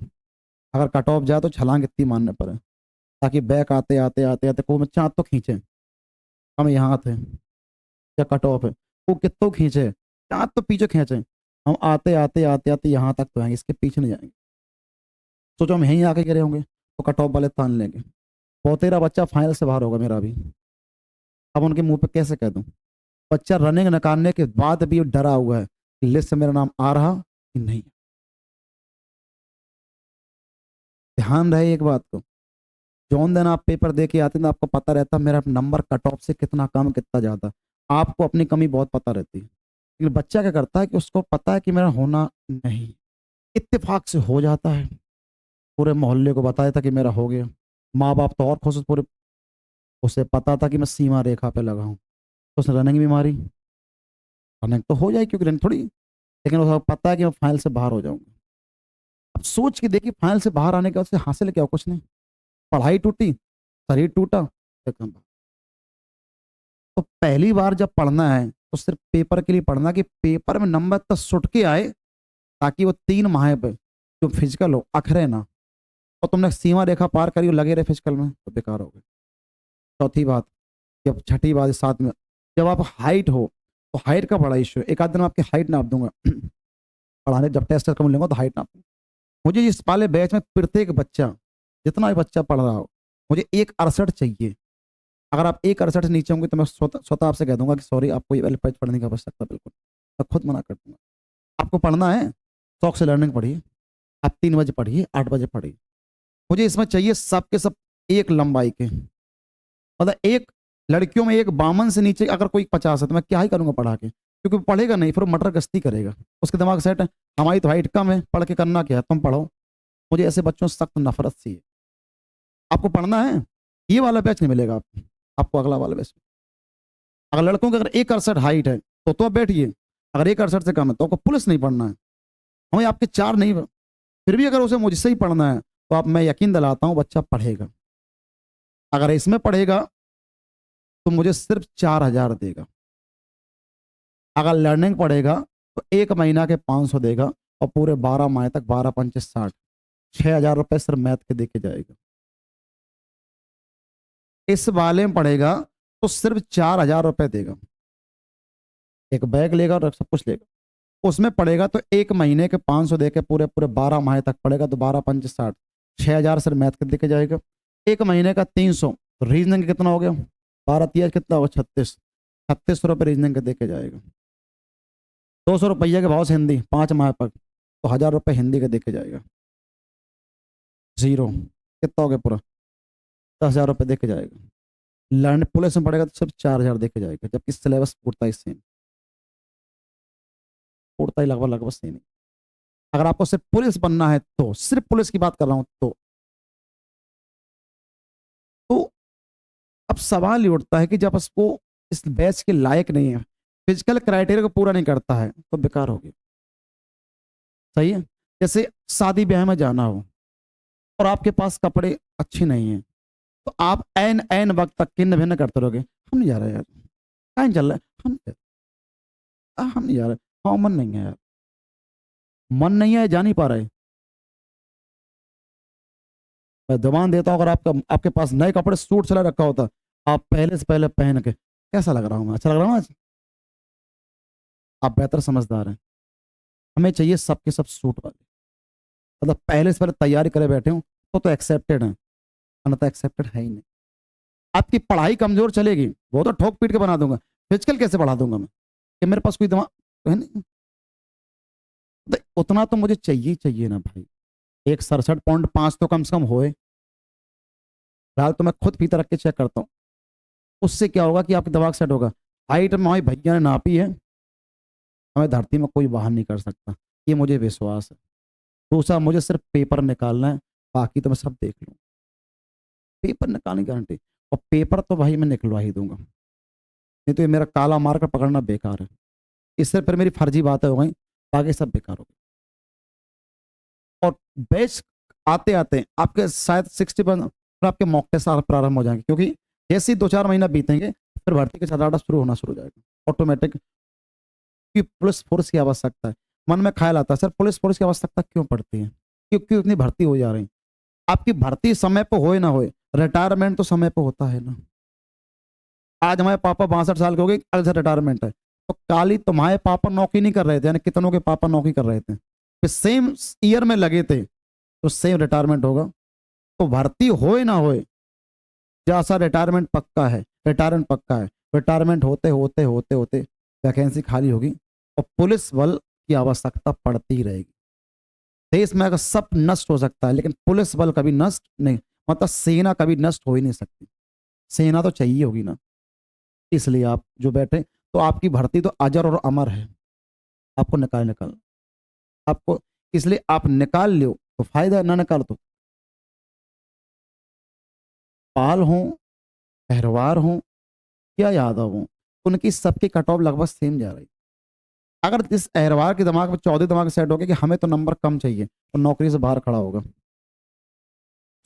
A: अगर कट ऑफ जाए तो छलांग इतनी मारने पड़े, ताकि बैक आते आते आते आते कोई बच्चा हाथ तो खींचे, हम यहाँ थे या कट ऑफ है, वो कितो खींचे, हाथ तो पीछे खींचे, हम आते आते आते आते यहाँ तक तो आएंगे, इसके पीछे नहीं जाएंगे। सोचो हम यहीं आके गिरे होंगे तो कट ऑफ वाले तान लेंगे। वो तेरा बच्चा फाइनल से बाहर होगा मेरा भी। अब उनके मुंह पे कैसे कह दूं? बच्चा रनिंग निकालने के बाद भी डरा हुआ है कि लिस्ट से मेरा नाम आ रहा कि नहीं। ध्यान रहे एक बात को, जौन दिन आप पेपर दे के आते हैं आपको पता रहता है मेरा नंबर कट ऑफ से कितना कम कितना ज्यादा। आपको अपनी कमी बहुत पता रहती है, लेकिन बच्चा क्या करता है कि उसको पता है कि मेरा होना नहीं, इत्तेफाक से हो जाता है, पूरे मोहल्ले को बता देता कि मेरा हो गया। माँ बाप तो और खुश, पूरे उसे पता था कि मैं सीमा रेखा पे लगा हूँ, तो उसने रनिंग भी मारी। रनिंग तो हो जाएगी क्योंकि रनिंग थोड़ी, लेकिन उसे पता है कि मैं फाइनल से बाहर हो जाऊंगा। अब सोच के देखिए, फाइनल से बाहर आने के बाद उसे हासिल क्या हो? कुछ नहीं। पढ़ाई टूटी, शरीर टूटा, एकदम। तो पहली बार जब पढ़ना है तो सिर्फ पेपर के लिए पढ़ना कि पेपर में नंबर तक सुट के आए, ताकि वो 3 माह पे जो फिजिकल हो अखरे ना। और तुमने सीमा रेखा पार करी और लगे रहे फिजिकल में तो बेकार हो गए। चौथी बात, जब छठी बात साथ में, जब आप हाइट हो तो हाइट का बड़ा इशू है। एक आध दिन में आपकी हाइट नाप दूंगा पढ़ाने जब टेस्ट कम लूंगा तो हाइट नाप दूंगा। मुझे इस वाले बैच में प्रत्येक बच्चा, जितना भी बच्चा पढ़ रहा हो, मुझे 168 चाहिए। अगर आप 168 से नीचे होंगे तो मैं स्वतः आपसे कह दूंगा कि सॉरी, आपको ये वाले पेज पढ़ने की आवश्यकता बिल्कुल, मैं खुद मना कर दूंगा। आपको पढ़ना है, शौक से लर्निंग पढ़िए। आप 3 बजे पढ़िए, 8 बजे पढ़िए। मुझे इसमें चाहिए सबके सब एक लंबाई के, मतलब एक लड़कियों में एक 52 से नीचे अगर कोई 50 है तो मैं क्या ही करूंगा पढ़ा के, क्योंकि वो पढ़ेगा नहीं, फिर वो मटर गश्ती करेगा। उसके दिमाग सेट है हमारी तो हाइट कम है, पढ़ के करना क्या है, तुम पढ़ो। मुझे ऐसे बच्चों से सख्त नफरत सी है। आपको पढ़ना है, ये वाला बैच नहीं मिलेगा आपको, आपको अगला वाला बैच। अगर लड़कों की अगर 168 हाइट है तो आप बैठिए, अगर 168 से कम है तो आपको पुलिस नहीं पढ़ना है। हमें आपके 4 नहीं, फिर भी अगर उसे मुझसे ही पढ़ना है तो आप, मैं यकीन दिलाता हूं बच्चा पढ़ेगा। अगर इसमें पढ़ेगा तो मुझे सिर्फ 4,000 देगा। अगर लर्निंग पढ़ेगा तो 1 महीना के 500 देगा, और पूरे 12 माह तक 12×5 = 60, 6,000 रुपये सिर्फ मैथ के देके जाएगा। इस वाले में पढ़ेगा तो सिर्फ 4,000 रुपये देगा, एक बैग लेगा और सब कुछ लेगा। उसमें पढ़ेगा तो 1 महीने के 500 देके पूरे पूरे 12 माह तक पढ़ेगा, तो 12×5 = 60, 6,000 सिर्फ मैथ के देके जाएगा। 1 महीने का 300, तो रीजनिंग कितना हो गया, 12×3 कितना होगा, 36, 36 रुपये रीजनिंग के देके जाएगा। 200 रुपये के भाव से हिंदी 5 माह तक, तो 1,000 रुपये हिंदी के देके जाएगा। जीरो, कितना हो गया पूरा, 10,000 रुपये देके जाएगा। लर्न पुलिस में पढ़ेगा तो सिर्फ 4,000 देके जाएगा, जबकि सिलेबस पूर्ता ही सेम, पूर्ता ही लगभग लगभग सेम। अगर आपको सिर्फ पुलिस बनना है, तो सिर्फ पुलिस की बात कर रहा हूं, तो अब सवाल ये उठता है कि जब उसको इस बैच के लायक नहीं है, फिजिकल क्राइटेरिया को पूरा नहीं करता है, तो बेकार होगी। सही है। जैसे शादी ब्याह में जाना हो और आपके पास कपड़े अच्छे नहीं हैं, तो आप एन एन वक्त तक किन्न भिन्न करते रहोगे, हम नहीं जा रहे यार, टाइम चल रहा है, हम नहीं जा रहे, हाँ मन नहीं है यार, मन नहीं है, जा नहीं पा रहे। मैं दबान देता हूँ, अगर आपका आपके पास नए कपड़े सूट चला रखा होता, आप पहले से पहले पहन के, कैसा लग रहा हूँ मैं, अच्छा लग रहा हूँ आज? आप बेहतर समझदार हैं। हमें चाहिए सबके सब सूट वाले, मतलब पहले से पहले तैयारी करे बैठे हूँ, तो एक्सेप्टेड है, अन्यथा एक्सेप्टेड है ही नहीं। आपकी पढ़ाई कमजोर चलेगी, वो तो ठोक पीट के बना दूंगा, फिजिकल कैसे बढ़ा दूंगा मैं, कि मेरे पास कोई दिमाग तो है नहीं। तो उतना तो मुझे चाहिए ही चाहिए ना भाई, एक 67.5 तो कम से कम होए। फिलहाल तो मैं खुद फीता रख के चेक करता हूँ, उससे क्या होगा कि आपका दिमाग सेट होगा। हाइट में हमारी भैया ने नापी है, हमें धरती में कोई बाहर नहीं कर सकता, ये मुझे विश्वास है। दूसरा, मुझे सिर्फ पेपर निकालना है, बाकी तो मैं सब देख लूँ। पेपर निकालने की गारंटी, और पेपर तो भाई मैं निकलवा ही दूंगा, नहीं तो ये मेरा काला मार्कर पकड़ना बेकार है। इससे फिर मेरी फर्जी बातें हो गई, बाकी सब बेकार हो गई। और बैच आते आते आपके शायद 60% आपके मॉक टेस्ट प्रारंभ हो जाएंगे, क्योंकि जैसे ही 2-4 महीना बीतेंगे फिर भर्ती के चार्ट शुरू होना शुरू हो जाएगा ऑटोमेटिक। कि पुलिस फोर्स की आवश्यकता है, मन में ख्याल आता है सर पुलिस फोर्स की आवश्यकता क्यों पड़ती है, क्योंकि इतनी भर्ती हो जा रही। आपकी भर्ती समय पे होए ना होए, रिटायरमेंट तो समय पे होता है ना। आज हमारे पापा 62 साल के हो गए, कल से रिटायरमेंट है, तो काली तुम्हारे पापा नौकरी नहीं कर रहे थे, यानी कितनों के पापा नौकरी कर रहे थे, फिर सेम ईयर में लगे थे, तो सेम रिटायरमेंट होगा। तो भर्ती होए ना होए, जैसा रिटायरमेंट पक्का है, रिटायरमेंट पक्का है, रिटायरमेंट होते होते होते होते वैकेंसी खाली होगी और पुलिस बल की आवश्यकता पड़ती ही रहेगी। देश में अगर सब नष्ट हो सकता है लेकिन पुलिस बल कभी नष्ट नहीं, मतलब सेना कभी नष्ट हो ही नहीं सकती। सेना तो चाहिए होगी ना। इसलिए आप जो बैठे, तो आपकी भर्ती तो अजर और अमर है। आपको निकाल आपको, इसलिए आप निकाल लो तो फायदा है, ना निकाल तो पाल हो, पहरवार हो या यादव हो, उनकी सबकी कट ऑफ लगभग सेम जा रही। अगर इस अहरवार के दिमाग में चौधरी दिमाग सेट हो गया कि हमें तो नंबर कम चाहिए, तो नौकरी से बाहर खड़ा होगा।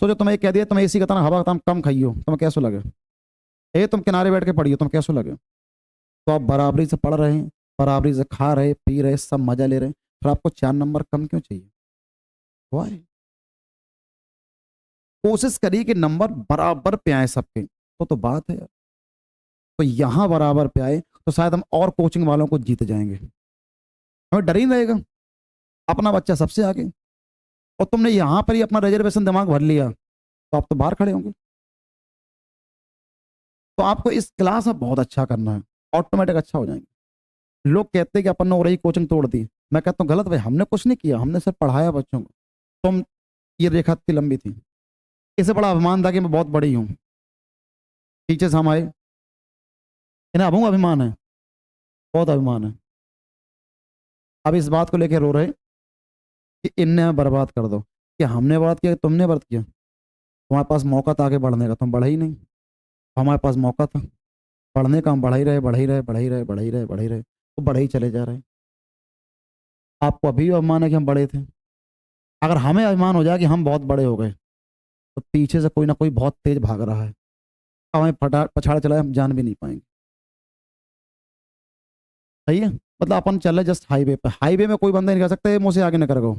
A: सोचो तुम्हें कह दिया तुम एसी का तना हवा का कम खाइयो, तुम्हें कैसे लगे? तुम किनारे बैठ के पढ़ियो, तुम कैसे लगे? तो आप बराबरी से पढ़ रहे हैं, बराबरी से खा रहे पी रहे सब मजा ले रहे हैं, फिर आपको 4 नंबर कम क्यों चाहिए? वाई? कोशिश करिए कि नंबर बराबर पे आए सबके, तो बात है यार। तो यहां बराबर पे आए तो शायद हम और कोचिंग वालों को जीत जाएंगे। हमें डर ही नहीं रहेगा, अपना बच्चा सबसे आगे। और तुमने यहां पर ही अपना रिजर्वेशन दिमाग भर लिया तो आप तो बाहर खड़े होंगे। तो आपको इस क्लास में बहुत अच्छा करना है, ऑटोमेटिक अच्छा हो जाएंगे। लोग कहते हैं कि अपन ने और ही कोचिंग तोड़ दी, मैं कहता हूँ गलत भाई, हमने कुछ नहीं किया, हमने सिर्फ पढ़ाया बच्चों को। तुम, ये रेखा इतनी लंबी थी, इससे बड़ा अभिमान था कि मैं बहुत बड़ी हूँ। टीचर्स हम आए, इन्हें अब अभिमान है, बहुत अभिमान है। अब इस बात को लेकर रो रहे कि इनने हमें बर्बाद कर दो। क्या हमने बर्बाद किया कि तुमने बर्बाद किया? तुम्हारे पास मौका था आगे बढ़ने का, तुम बढ़ा ही नहीं। हमारे पास मौका था बढ़ने का, हम बढ़ा ही रहे बढ़ा ही रहे बढ़ा ही रहे बढ़ा ही रहे बढ़ा ही रहे, तो बढ़े ही चले जा रहे हैं। आपको अभी भी अभिमान है कि हम बड़े थे? अगर हमें अभिमान हो जाए कि हम बहुत बड़े हो गए, तो पीछे से कोई ना कोई बहुत तेज भाग रहा है, अब हमें पछाड़ चला है, हम जान भी नहीं पाएंगे। सही है? मतलब अपन चल रहे जस्ट हाईवे पे, हाईवे में कोई बंदा नहीं कर सकता ये मुझसे आगे न कर गो।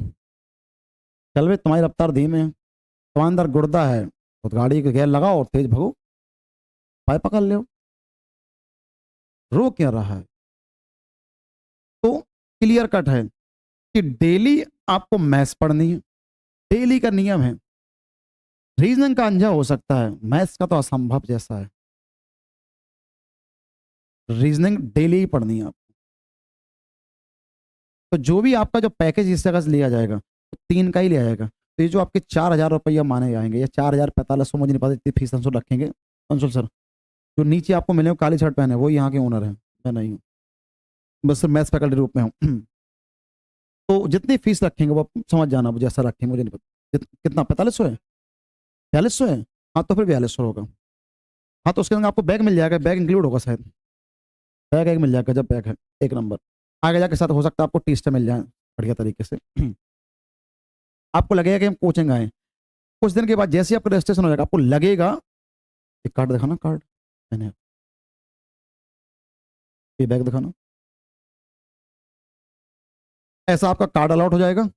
A: चल भाई तुम्हारी रफ्तार धीमे है, तुम्हारे अंदर गुर्दा है, तो गाड़ी के गियर लगाओ और तेज भगो, पाए पकड़ लो। रो क्या रहा है? तो क्लियर कट है कि डेली आपको मैथ्स पढ़नी है, डेली का नियम है। रीजनिंग का अंजा हो सकता है, मैथ्स का तो असंभव जैसा है। रीजनिंग डेली ही पढ़नी है आपको। तो जो भी आपका जो पैकेज इस जगह से लिया जाएगा तो 3 का ही लिया जाएगा। तो ये जो आपके 4,000 रुपया माने जाएंगे या 4,045, मुझे नहीं पता इतनी फीस अंशुल रखेंगे। अंशुल सर, जो नीचे आपको मिले काली शर्ट पहने वो यहाँ के ओनर हैं, मैं नहीं हूँ, बस सिर्फ मैथ्स फैकल्टी रूप में हूँ। तो जितनी फीस रखेंगे वो समझ जाना, वो जैसा रखेंगे मुझे नहीं पता। कितना 4500 है? 4200 है? हाँ तो फिर 4200 होगा। हाँ तो उसके अंदर आपको बैग मिल जाएगा, बैग इंक्लूड होगा शायद, बैग एक मिल जाएगा जब बैग है, एक नंबर। आगे जाके साथ हो सकता है आपको टीचर मिल जाए बढ़िया तरीके से। आपको लगेगा कि हम कोचिंग आए, कुछ दिन के बाद जैसे ही आपका रजिस्ट्रेशन हो जाएगा आपको लगेगा, एक कार्ड दिखाना, कार्ड मैंने, ये बैग दिखाना, ऐसा आपका कार्ड अलॉट हो जाएगा,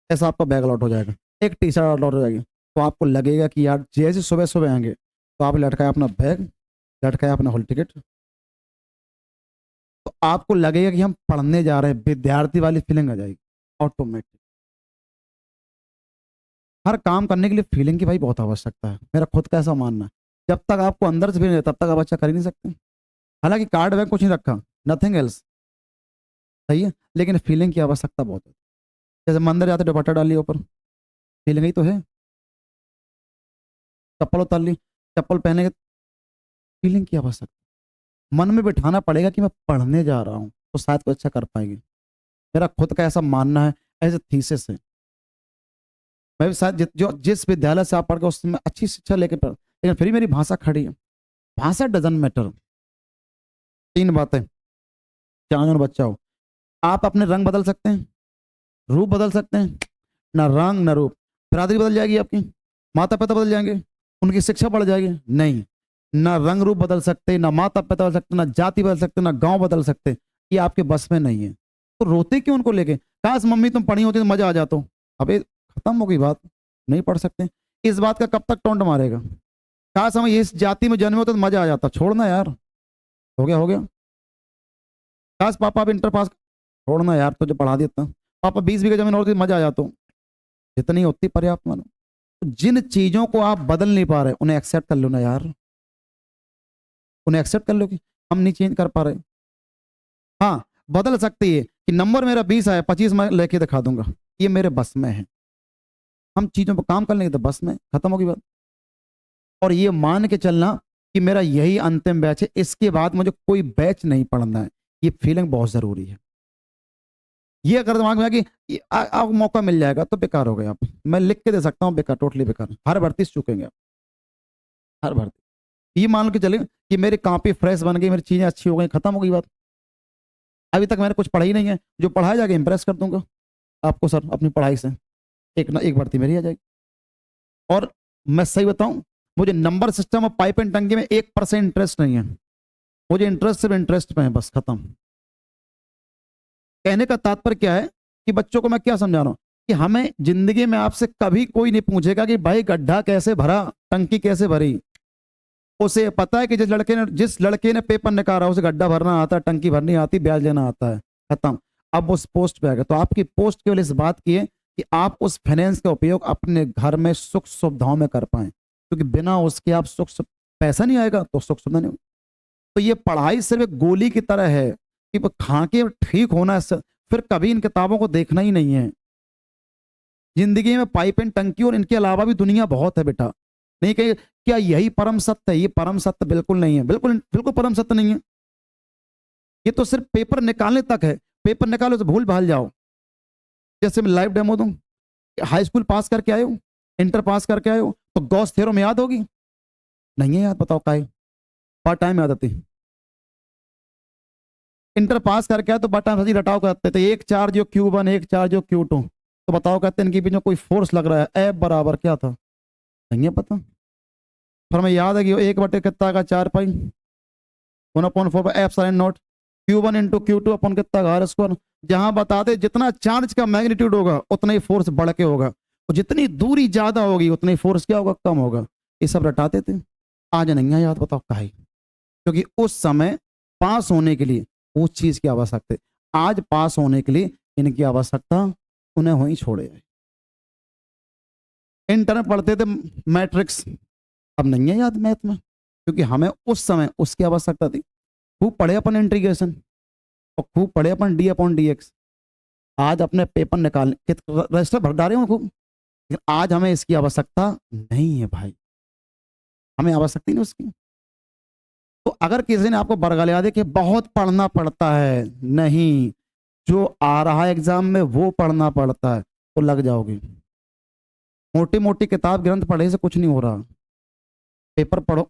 A: ऐसा आपका बैग अलॉट हो जाएगा, एक टी शर्ट अलॉट हो जाएगी। तो आपको लगेगा कि यार जैसे सुबह सुबह आएंगे तो आप लटकाए अपना बैग, लटकाए अपना हॉल टिकट, तो आपको लगेगा कि हम पढ़ने जा रहे हैं, विद्यार्थी वाली फीलिंग आ जाएगी ऑटोमेटिक। हर काम करने के लिए फीलिंग की भाई बहुत आवश्यकता है, मेरा खुद का ऐसा मानना है। जब तक आपको अंदर से फीलिंग है तब तक आप अच्छा कर ही नहीं सकते। हालांकि कार्ड वैग कुछ नहीं रखा, नथिंग एल्स, सही है, लेकिन फीलिंग की आवश्यकता बहुत है। जैसे मंदिर जाते दुपट्टा डाल लिया ऊपर, फीलिंग ही तो है। चप्पल उतार ली, चप्पल पहने के, फीलिंग की आवश्यकता, मन में बिठाना पड़ेगा कि मैं पढ़ने जा रहा हूँ तो शायद कुछ अच्छा कर पाएंगे। मेरा खुद का ऐसा मानना है, एज ए थीसिस है। मैं भी शायद जो जिस विद्यालय से आप पढ़ के उसमें अच्छी शिक्षा लेके पढ़, लेकिन फिर भी मेरी भाषा खड़ी है। भाषा डजन मैटर। 3 बातें, चाहे बच्चा हो, आप अपने रंग बदल सकते हैं, रूप बदल सकते हैं, ना रंग ना रूप। बिरादरी बदल जाएगी आपकी, माता पिता बदल जाएंगे, उनकी शिक्षा बढ़ जाएगी, नहीं। ना रंग रूप बदल सकते, ना माता पिता बदल सकते, ना जाति बदल सकते, ना गांव बदल सकते, ये आपके बस में नहीं है। तो रोते क्यों उनको लेके? काश मम्मी तुम पढ़ी होती तो मजा आ जाता। अबे खत्म हो गई बात, नहीं पढ़ सकते। इस बात का कब तक टोंट मारेगा? काश हम इस जाति में जन्मे होते तो मजा आ जाता, छोड़ना यार, हो गया हो गया। काश पापा अब इंटर पास, छोड़ना यार तुझे पढ़ा देता, पापा 20 बीघा जमीन और थी मजा आ जाता, जितनी होती पर्याप्त मानो। तो जिन चीजों को आप बदल नहीं पा रहे उन्हें एक्सेप्ट कर लो ना यार। उन्हें एक्सेप्ट कर लो कि हम नहीं चेंज कर पा रहे। हाँ, बदल सकती है कि नंबर मेरा 20 आया, 25 मैं लेके दिखा दूंगा, ये मेरे बस में है। हम चीजों पर काम कर लेंगे तो बस में खत्म होगी बात। और ये मान के चलना कि मेरा यही अंतिम बैच है, इसके बाद मुझे कोई बैच नहीं पढ़ना है, ये फीलिंग बहुत जरूरी है। ये अगर दिमाग में है कि आप मौका मिल जाएगा तो बेकार हो गए आप, मैं लिख के दे सकता हूँ बेकार, टोटली बेकार, हर भर्ती से चूकेंगे आप, हर भर्ती। ये मान के चले कि मेरी कॉपी फ्रेश बन गई, मेरी चीजें अच्छी हो गई, खत्म हो गई बात। अभी तक मैंने कुछ पढ़ा ही नहीं है, जो पढ़ाया जाएगा इंप्रेस कर दूंगा आपको सर अपनी पढ़ाई से, एक ना एक भर्ती मेरी आ जाएगी। और मैं सही बताऊं, मुझे नंबर सिस्टम और पाइप एंड टंकी में 1% इंटरेस्ट नहीं है, मुझे इंटरेस्ट सिर्फ इंटरेस्ट में है, बस खत्म। कहने का तात्पर्य क्या है कि बच्चों को मैं क्या समझा रहा हूं कि हमें जिंदगी में आपसे कभी कोई नहीं पूछेगा कि भाई गड्ढा कैसे भरा, टंकी कैसे भरी। उसे पता है कि जिस लड़के ने पेपर निकाला उसे गड्ढा भरना आता है, टंकी भरनी आती, ब्याज लेना आता है, खत्म। अब उस पोस्ट पे आ गया, तो आपकी पोस्ट केवल इस बात की है कि आप उस फाइनेंस का उपयोग अपने घर में सुख सुविधाओं में कर पाए, क्योंकि बिना उसके आप पैसा नहीं आएगा तो सुख सुविधा नहीं होगी। तो ये पढ़ाई सिर्फ एक गोली की तरह है कि खा के ठीक होना है, फिर कभी इन किताबों को देखना ही नहीं है। जिंदगी में पाइप एंड टंकी और इनके अलावा भी दुनिया बहुत है बेटा, नहीं कहे क्या यही परम सत्य है, ये परम सत्य बिल्कुल नहीं है, बिल्कुल बिल्कुल परम सत्य नहीं है। ये तो सिर्फ पेपर निकालने तक है, पेपर निकालो तो भूल भाल जाओ। जैसे मैं लाइव डेमो दूं, हाई स्कूल पास करके आए हो, इंटर पास करके आए हो, तो गॉस थ्योरम याद होगी? नहीं है याद, बताओ का पार्ट टाइम याद आती। इंटर पास करके आए तो पार्ट टाइम सही रटाव करते थे, 1 4 1 1 1 तो बताओ कहते हैं इनके बीच में कोई फोर्स लग रहा है, एफ बराबर क्या था, नहीं है पता। फिर हमें याद है कि 1 बटे कितना का 4 पाई 1/4 F sine not Q1 into Q2 अपन कितना का आर स्क्वायर। जहां बताते जितना चार्ज का मैग्नीट्यूड होगा उतना ही फोर्स बढ़ के होगा, और जितनी दूरी ज्यादा होगी उतना ही फोर्स क्या होगा, कम होगा। ये सब रटाते थे, आज नहीं है याद, बताओ काहे? क्योंकि उस समय पास होने के लिए उस चीज की आवश्यकता है, आज पास होने के लिए इनकी आवश्यकता उन्हें वहीं छोड़े। इंटर में पढ़ते थे मैट्रिक्स, अब नहीं है याद मैथ में, क्योंकि हमें उस समय उसकी आवश्यकता थी। खूब पढ़े अपन इंटीग्रेशन और खूब पढ़े अपन D/dx, आज अपने पेपर निकाल रजिस्टर भर डाले हो खूब, लेकिन आज हमें इसकी आवश्यकता नहीं है भाई, हमें आवश्यकता नहीं उसकी। तो अगर किसी ने आपको बरगला दे कि बहुत पढ़ना पड़ता है, नहीं, जो आ रहा है एग्जाम में वो पढ़ना पड़ता है, तो लग जाओगे। मोटी मोटी किताब ग्रंथ पढ़े से कुछ नहीं हो रहा, पेपर पढ़ो,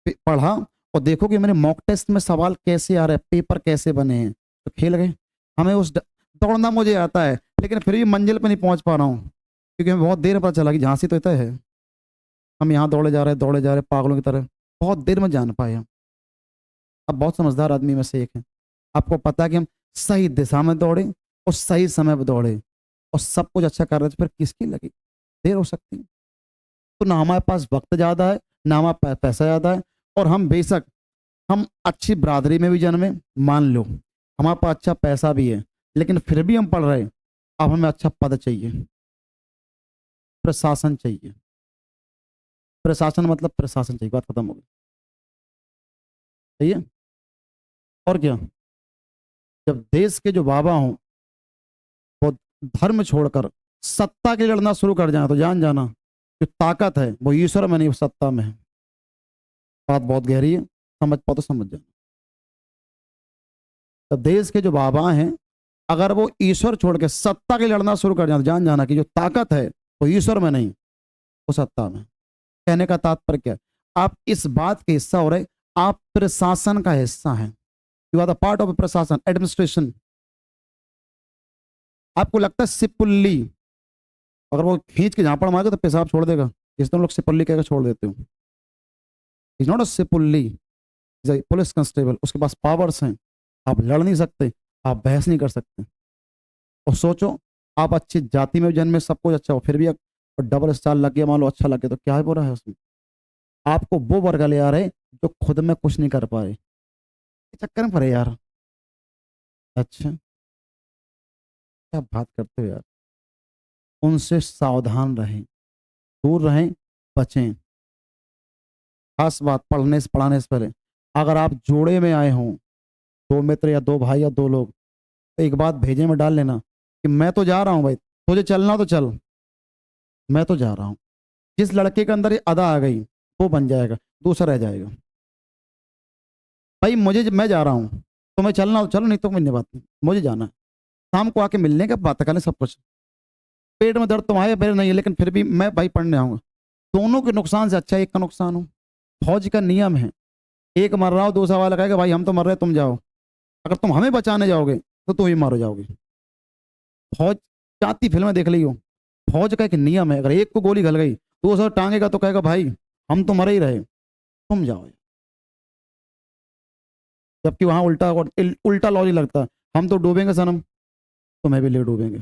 A: पढ़ा और देखो कि मैंने मॉक टेस्ट में सवाल कैसे आ रहे हैं, पेपर कैसे बने हैं, तो खेल गए। हमें दौड़ना मुझे आता है, लेकिन फिर भी मंजिल पर नहीं पहुंच पा रहा हूँ, क्योंकि हमें बहुत देर पता चला कि झांसी तो इतना है, हम यहाँ दौड़े जा रहे पागलों की तरह, बहुत देर में जान पाए हम। अब बहुत समझदार आदमी में से एक है, आपको पता है कि हम सही दिशा में दौड़े और सही समय पर दौड़े और सब कुछ अच्छा कर रहे थे, फिर किसकी लगी देर हो सकती है। तो ना हमारे पास वक्त ज़्यादा है, ना हमारे पास पैसा ज़्यादा है, और हम बेशक हम अच्छी बरादरी में भी जन्मे, मान लो हमारे पास अच्छा पैसा भी है, लेकिन फिर भी हम पढ़ रहे हैं। अब हमें अच्छा पद चाहिए, प्रशासन चाहिए, प्रशासन मतलब प्रशासन चाहिए, बात खत्म हो गई। सही है, और क्या? जब देश के जो बाबा हों वो धर्म छोड़कर सत्ता के लिए लड़ना शुरू कर जाए तो जान जाना जो ताकत है वो ईश्वर में नहीं, सत्ता में है। बात बहुत गहरी है, समझ पाओ तो समझ जाना। तो देश के जो बाबा हैं अगर वो ईश्वर छोड़ के सत्ता के लिए लड़ना शुरू कर जाए तो जान जाना कि जो ताकत है वो ईश्वर में नहीं, वो सत्ता में। कहने का तात्पर्य क्या है? आप इस बात के हिस्सा हो रहे, आप प्रशासन का हिस्सा हैं, you are the part of प्रशासन एडमिनिस्ट्रेशन। आपको लगता है सिपुल्ली, अगर वो खींच के झापड़ मारेगा तो पेशाब छोड़ देगा, इस तरह लोग सिपुल्ली कहकर छोड़ देते हो। इज नॉट अ सिपुल्ली, इज अ पुलिस कांस्टेबल, उसके पास पावर्स हैं, आप लड़ नहीं सकते, आप बहस नहीं कर सकते। और सोचो आप अच्छी जाति में जन्मे, सब कुछ अच्छा हो, फिर भी डबल स्टार लग गया, मान लो अच्छा लग गया, तो क्या है बुरा है उसमें? आपको वो वर्ग ले आ रहे जो खुद में कुछ नहीं कर पा रहे, चक्कर में पड़े यार। अच्छा, क्या बात करते हो यार, उनसे सावधान रहें, दूर रहें, बचें। खास बात पढ़ने से पढ़ाने से पहले अगर आप जोड़े में आए हों, 2 मित्र या 2 भाई या 2 लोग, तो एक बात भेजे में डाल लेना कि मैं तो जा रहा हूँ भाई, तुझे चलना तो चल, मैं तो जा रहा हूँ। जिस लड़के के अंदर ये अदा आ गई, वो बन जाएगा, दूसरा रह जाएगा। भाई मैं जा रहा हूँ, तुम्हें चलना हो चलो, नहीं तो कोई बात नहीं, मुझे जाना है। शाम को आके मिलने का बात करें सब कुछ। पेट में दर्द तुम्हारे मेरे नहीं है, लेकिन फिर भी मैं भाई पढ़ने आऊंगा। दोनों के नुकसान से अच्छा एक का नुकसान हो। फौज का नियम है, एक मर रहा हो, दूसरा वाला कहेगा भाई हम तो मर रहे हैं, तुम जाओ। अगर तुम हमें बचाने जाओगे तो तुम ही मारो जाओगे। फौज, जाती फिल्में देख ली हो, फौज का एक नियम है, अगर एक को गोली गल गई तो दूसरा टांगेगा तो कहेगा भाई हम तो मरे ही रहे, तुम जाओ। जबकि वहां उल्टा उल्टा लॉजिक लगता है, हम तो डूबेंगे सनम, तुम्हें भी ले डूबेंगे।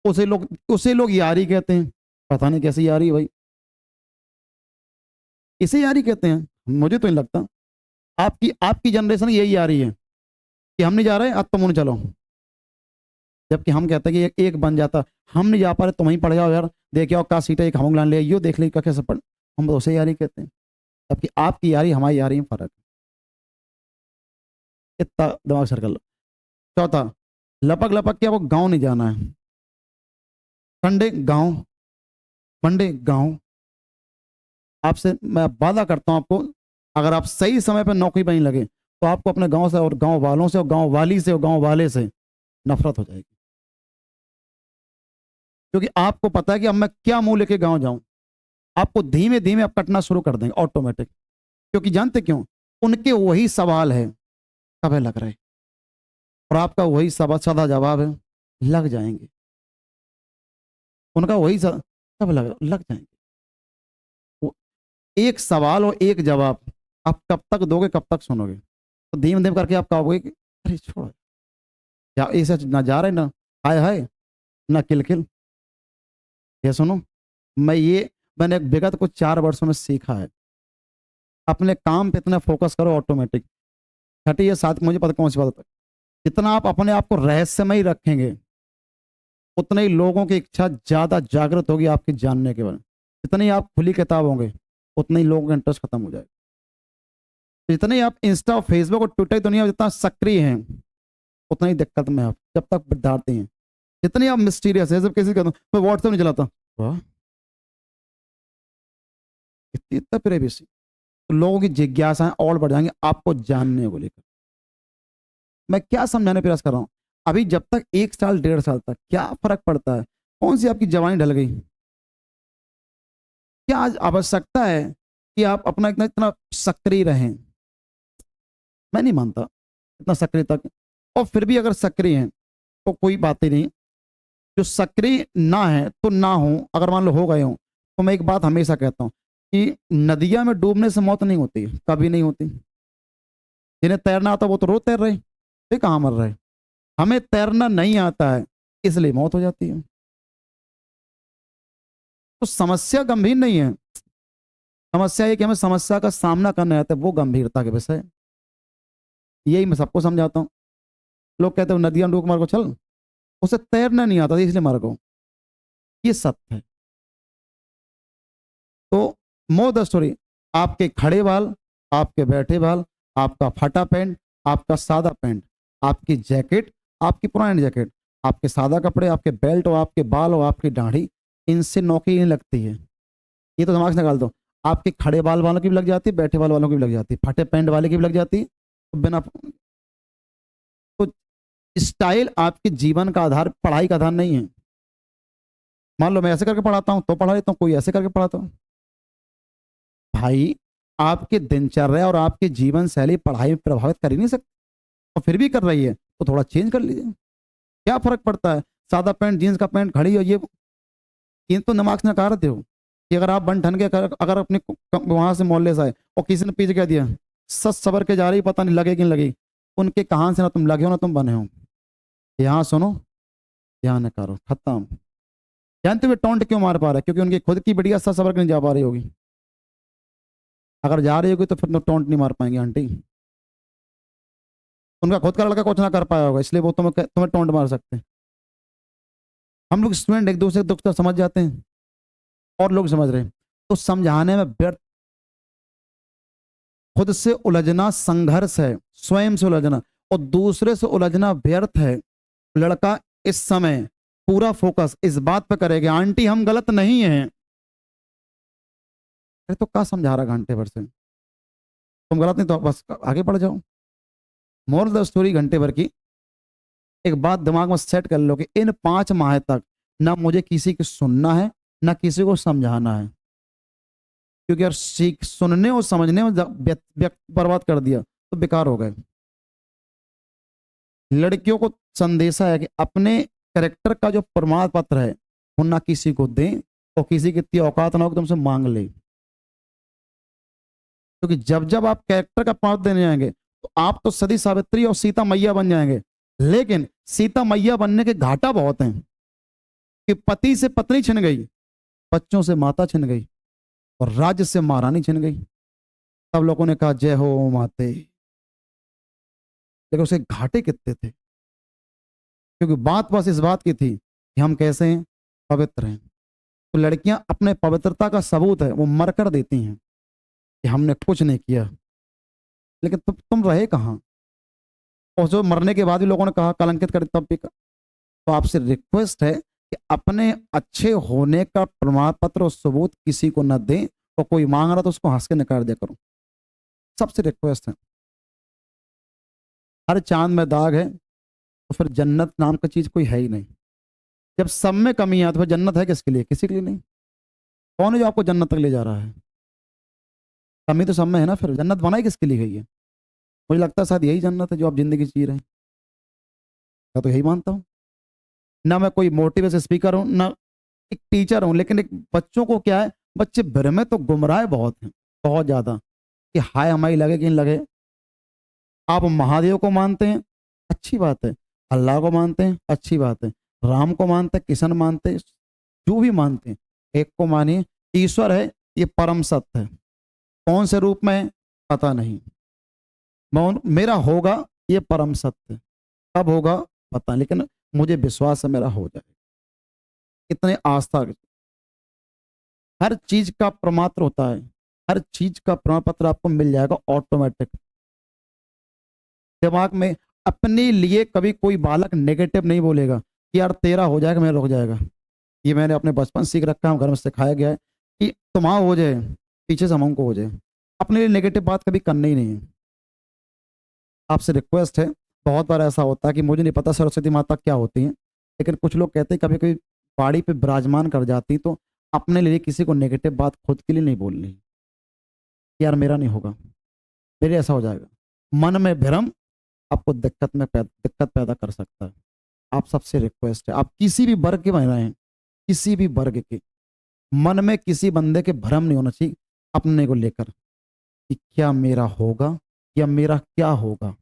A: उसे लोग यारी कहते हैं। पता नहीं कैसी यारी है भाई, इसे यारी कहते हैं, मुझे तो नहीं लगता। आपकी आपकी जनरेशन यही यारी है कि हम नहीं जा रहे, अब तुम उन्हें चलो। जबकि हम कहते हैं कि एक बन जाता, हम नहीं जा पा रहे, तुम ही पड़ जाओ यार, देख आओ का सीट है, एक हम ले आइयो, देख ली का कैसे पढ़। हम तो उसे यारी कहते हैं। जबकि आपकी यारी हमारी यारी में फर्क है, इतना दिमाग सर्कल। चौथा, लपक लपक के आपको गांव नहीं जाना है। संडे गांव, मंडे गांव। आपसे मैं वादा करता हूं आपको, अगर आप सही समय पर नौकरी पर नहीं लगे तो आपको अपने गांव से और गांव वालों से और गांव वाली से और गांव वाले से नफरत हो जाएगी। क्योंकि आपको पता है कि अब मैं क्या मुंह लेके गांव जाऊं। आपको धीमे धीमे अब कटना शुरू कर देंगे ऑटोमेटिक। क्योंकि जानते क्यों, उनके वही सवाल है कब लग रहे, और आपका वही सदा जवाब है लग जाएंगे। उनका वही कब लग जाएंगे। वो एक सवाल और एक जवाब, आप कब तक दोगे, कब तक सुनोगे। तो धीमे धीमे करके आप कहोगे कि अरे छोड़ो, या ऐसे ना जा रहे ना हाय हाय ना किल किल। ये सुनो, मैंने एक विगत को 4 वर्षों में सीखा है, अपने काम पे इतना फोकस करो ऑटोमेटिक। छठी या सात, मुझे पता कौन सी बात है, जितना आप अपने आप को रहस्यमय ही रखेंगे उतने ही लोगों की इच्छा ज्यादा जागृत होगी आपके जानने के बारे में। जितने ही आप खुली किताब होंगे उतने ही लोगों का इंटरेस्ट खत्म हो जाएगा। जितने ही आप इंस्टा और फेसबुक और ट्विटर की दुनिया में जितना सक्रिय हैं उतना ही दिक्कत में आप जब तक विद्यार्थी हैं। जितने आप मिस्टीरियस है, जब किसी का मैं व्हाट्सएप नहीं चलाता, वाह इतना प्रेवेसी, तो लोगों की जिज्ञासाएं और बढ़ जाएंगी आपको जानने को लेकर। मैं क्या समझाने प्रयास कर रहा हूं, अभी जब तक 1 साल 1.5 साल तक क्या फर्क पड़ता है, कौन सी आपकी जवानी ढल गई, क्या आज आवश्यकता है कि आप अपना इतना इतना सक्रिय रहें। मैं नहीं मानता इतना सक्रिय तक। और फिर भी अगर सक्रिय हैं तो कोई बात ही नहीं। जो सक्रिय ना है तो ना हो, अगर मान लो हो गए हो, तो मैं एक बात हमेशा कहता हूँ कि नदियां में डूबने से मौत नहीं होती, कभी नहीं होती। जिन्हें तैरना आता वो तो रोज तैर रहे, ये कहाँ मर रहे। हमें तैरना नहीं आता है इसलिए मौत हो जाती है। तो समस्या गंभीर नहीं है, समस्या ये कि हमें समस्या का सामना करना आता है, वो गंभीरता के विषय है। यही मैं सबको समझाता हूँ। लोग कहते हो नदियां डूब मर को, चल उसे तैरना नहीं आता इसलिए मर गो, ये सत्य है। तो मोर द स्टोरी, आपके खड़े बाल, आपके बैठे बाल, आपका फटा पैंट, आपका सादा पैंट, आपकी जैकेट, आपकी पुरानी जैकेट, आपके सादा कपड़े, आपके बेल्ट और आपके बाल और आपकी दाढ़ी, इनसे नौकरी नहीं लगती है। ये तो दिमाग से निकाल दो। आपके खड़े बाल वालों की भी लग जाती है, बैठे बाल वालों की भी लग जाती है, फटे पैंट वाले की भी लग जाती है। तो बिना तो स्टाइल आपके जीवन का आधार, पढ़ाई का आधार नहीं है। मान लो मैं ऐसे करके पढ़ाता हूँ तो पढ़ा लेता हूँ, कोई ऐसे करके पढ़ाता हूँ। भाई आपके दिनचर्या और आपकी जीवन शैली पढ़ाई में प्रभावित कर ही नहीं सकती, और फिर भी कर रही है तो थोड़ा चेंज कर लीजिए। क्या फर्क पड़ता है, सादा पैंट जीन्स का पैंट खड़ी हो, ये तो दिमाग से नकार दे हो कि अगर आप बन ठन के अगर अपने वहां से मोहल्ले से आए और किसी ने पीछे कह दिया सच सबर के जा रही, पता नहीं लगे कि नहीं लगी, उनके कहां से ना तुम लगे हो ना तुम बने हो। यहाँ सुनो, ध्यान करो, खत्म। जानते हुए टोंट क्यों मार पा रहा है, क्योंकि उनकी खुद की बढ़िया सच सबर के नहीं जा पा रही होगी। अगर जा रही होगी तो फिर तो टोंट नहीं मार पाएंगे आंटी। उनका खुद का लड़का कुछ ना कर पाया होगा इसलिए वो तुम्हें तुम्हें टोंट मार सकते हैं। हम लोग स्टूडेंट एक दूसरे के दुख तो समझ जाते हैं और लोग समझ रहे हैं, तो समझाने में व्यर्थ खुद से उलझना संघर्ष है, स्वयं से उलझना, और दूसरे से उलझना व्यर्थ है। लड़का इस समय पूरा फोकस इस बात पे करेगा, आंटी हम गलत नहीं हैं। अरे तो क्या समझा रहा घंटे भर से, तुम गलत नहीं तो बस आगे बढ़ जाओ। मोरल द स्टोरी घंटे भर की, एक बात दिमाग में सेट कर लो कि इन 5 माह तक ना मुझे किसी की सुनना है, ना किसी को समझाना है। क्योंकि यार सीख सुनने और समझने में व्यक्त बर्बाद कर दिया तो बेकार हो गए। लड़कियों को संदेशा है कि अपने करेक्टर का जो प्रमाण पत्र है वो ना किसी को दें, और किसी की इतनी औकात ना हो कि तुमसे मांग ले। क्योंकि जब जब आप कैरेक्टर का प्रमाण देने जाएंगे तो आप तो सती सावित्री और सीता मैया बन जाएंगे। लेकिन सीता मैया बनने के घाटा बहुत हैं कि पति से पत्नी छिन गई, बच्चों से माता छिन गई, और राज्य से महारानी छिन गई। तब लोगों ने कहा जय हो माते, लेकिन उसके घाटे कितने थे। क्योंकि बात बस इस बात की थी कि हम कैसे हैं, पवित्र हैं। तो लड़कियां अपने पवित्रता का सबूत है वो मरकर देती हैं कि हमने कुछ नहीं किया। लेकिन तुम रहे कहाँ, और जो मरने के बाद भी लोगों ने कहा कलंकित कर, तब भी तो आपसे रिक्वेस्ट है कि अपने अच्छे होने का प्रमाण पत्र और सबूत किसी को न दें, और कोई मांग रहा तो उसको हंस के नकार दिया करो। सबसे रिक्वेस्ट है। हर चांद में दाग है तो फिर जन्नत नाम का चीज कोई है ही नहीं। जब सब में कमी है तो फिर जन्नत है किसके लिए, किसी के लिए नहीं। कौन है जो आपको जन्नत तक ले जा रहा है? कमी तो सब में है ना, फिर जन्नत बनाई किसके लिए गई है? मुझे लगता है शायद यही जन्नत है जो आप जिंदगी जी रहे हैं। मैं तो यही मानता हूँ। ना मैं कोई मोटिवेशन स्पीकर हूँ, ना एक टीचर हूँ, लेकिन एक बच्चों को क्या है, बच्चे भ्रमित तो गुमराह बहुत हैं, बहुत ज्यादा, कि हाय हमारी लगे कि नहीं लगे। आप महादेव को मानते हैं, अच्छी बात है। अल्लाह को मानते हैं, अच्छी बात है। राम को मानते हैं, कृष्ण मानते हैं, जो भी मानते हैं, एक को मानिए। ईश्वर है, ये परम सत्य है। कौन से रूप में है पता नहीं, मेरा होगा ये परम सत्य है। कब होगा पता नहीं, लेकिन मुझे विश्वास है मेरा हो जाएगा। इतने आस्था, हर चीज का प्रमात्र होता है, हर चीज का प्रमाण पत्र आपको मिल जाएगा ऑटोमेटिक। दिमाग में अपने लिए कभी कोई बालक नेगेटिव नहीं बोलेगा कि यार तेरा हो जाएगा मेरा रुक जाएगा। ये मैंने अपने बचपन सीख रखा है, घर में सिखाया गया है कि तुम्हारा हो जाए पीछे से हमको हो जाए। अपने लिए नेगेटिव बात कभी करनी ही नहीं है। आपसे रिक्वेस्ट है, बहुत बार ऐसा होता है कि मुझे नहीं पता सरस्वती माता क्या होती हैं, लेकिन कुछ लोग कहते हैं कभी कभी पहाड़ी पे विराजमान कर जाती, तो अपने लिए किसी को नेगेटिव बात खुद के लिए नहीं बोलनी। यार मेरा नहीं होगा, मेरे ऐसा हो जाएगा। मन में भ्रम आपको दिक्कत पैदा कर सकता है। आप सबसे रिक्वेस्ट है, आप किसी भी वर्ग के बन रहे हैं, किसी भी वर्ग के, मन में किसी बंदे के भ्रम नहीं होना चाहिए अपने को लेकर कि क्या मेरा होगा या मेरा क्या होगा।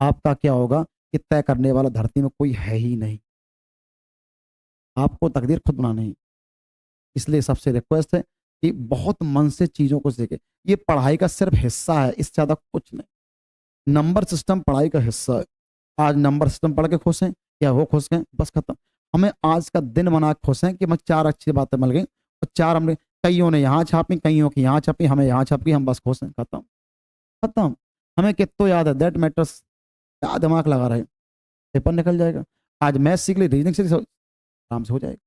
A: आपका क्या होगा कि तय करने वाला धरती में कोई है ही नहीं। आपको तकदीर खुद बनानी है। इसलिए सबसे रिक्वेस्ट है कि बहुत मन से चीजों को सीखे। ये पढ़ाई का सिर्फ हिस्सा है, इससे ज्यादा कुछ नहीं। नंबर सिस्टम पढ़ाई का हिस्सा है। आज नंबर सिस्टम पढ़ के खुश हैं या वो खुश हैं, बस खत्म। हमें आज का दिन बना के खुश हैं कि मैं 4 अच्छी बातें मिल गई, और 4 हमने, कईयों ने यहाँ छापी, कईयों की यहाँ छापी, हमें यहाँ छापी, हम बस खुश हैं, खत्म खत्म। हमें कितना याद है, दैट मैटर्स। क्या दिमाग लगा रहे, पेपर निकल जाएगा। आज मैथ सीख ली, रीजनिंग सीख ली, आराम से हो जाएगा।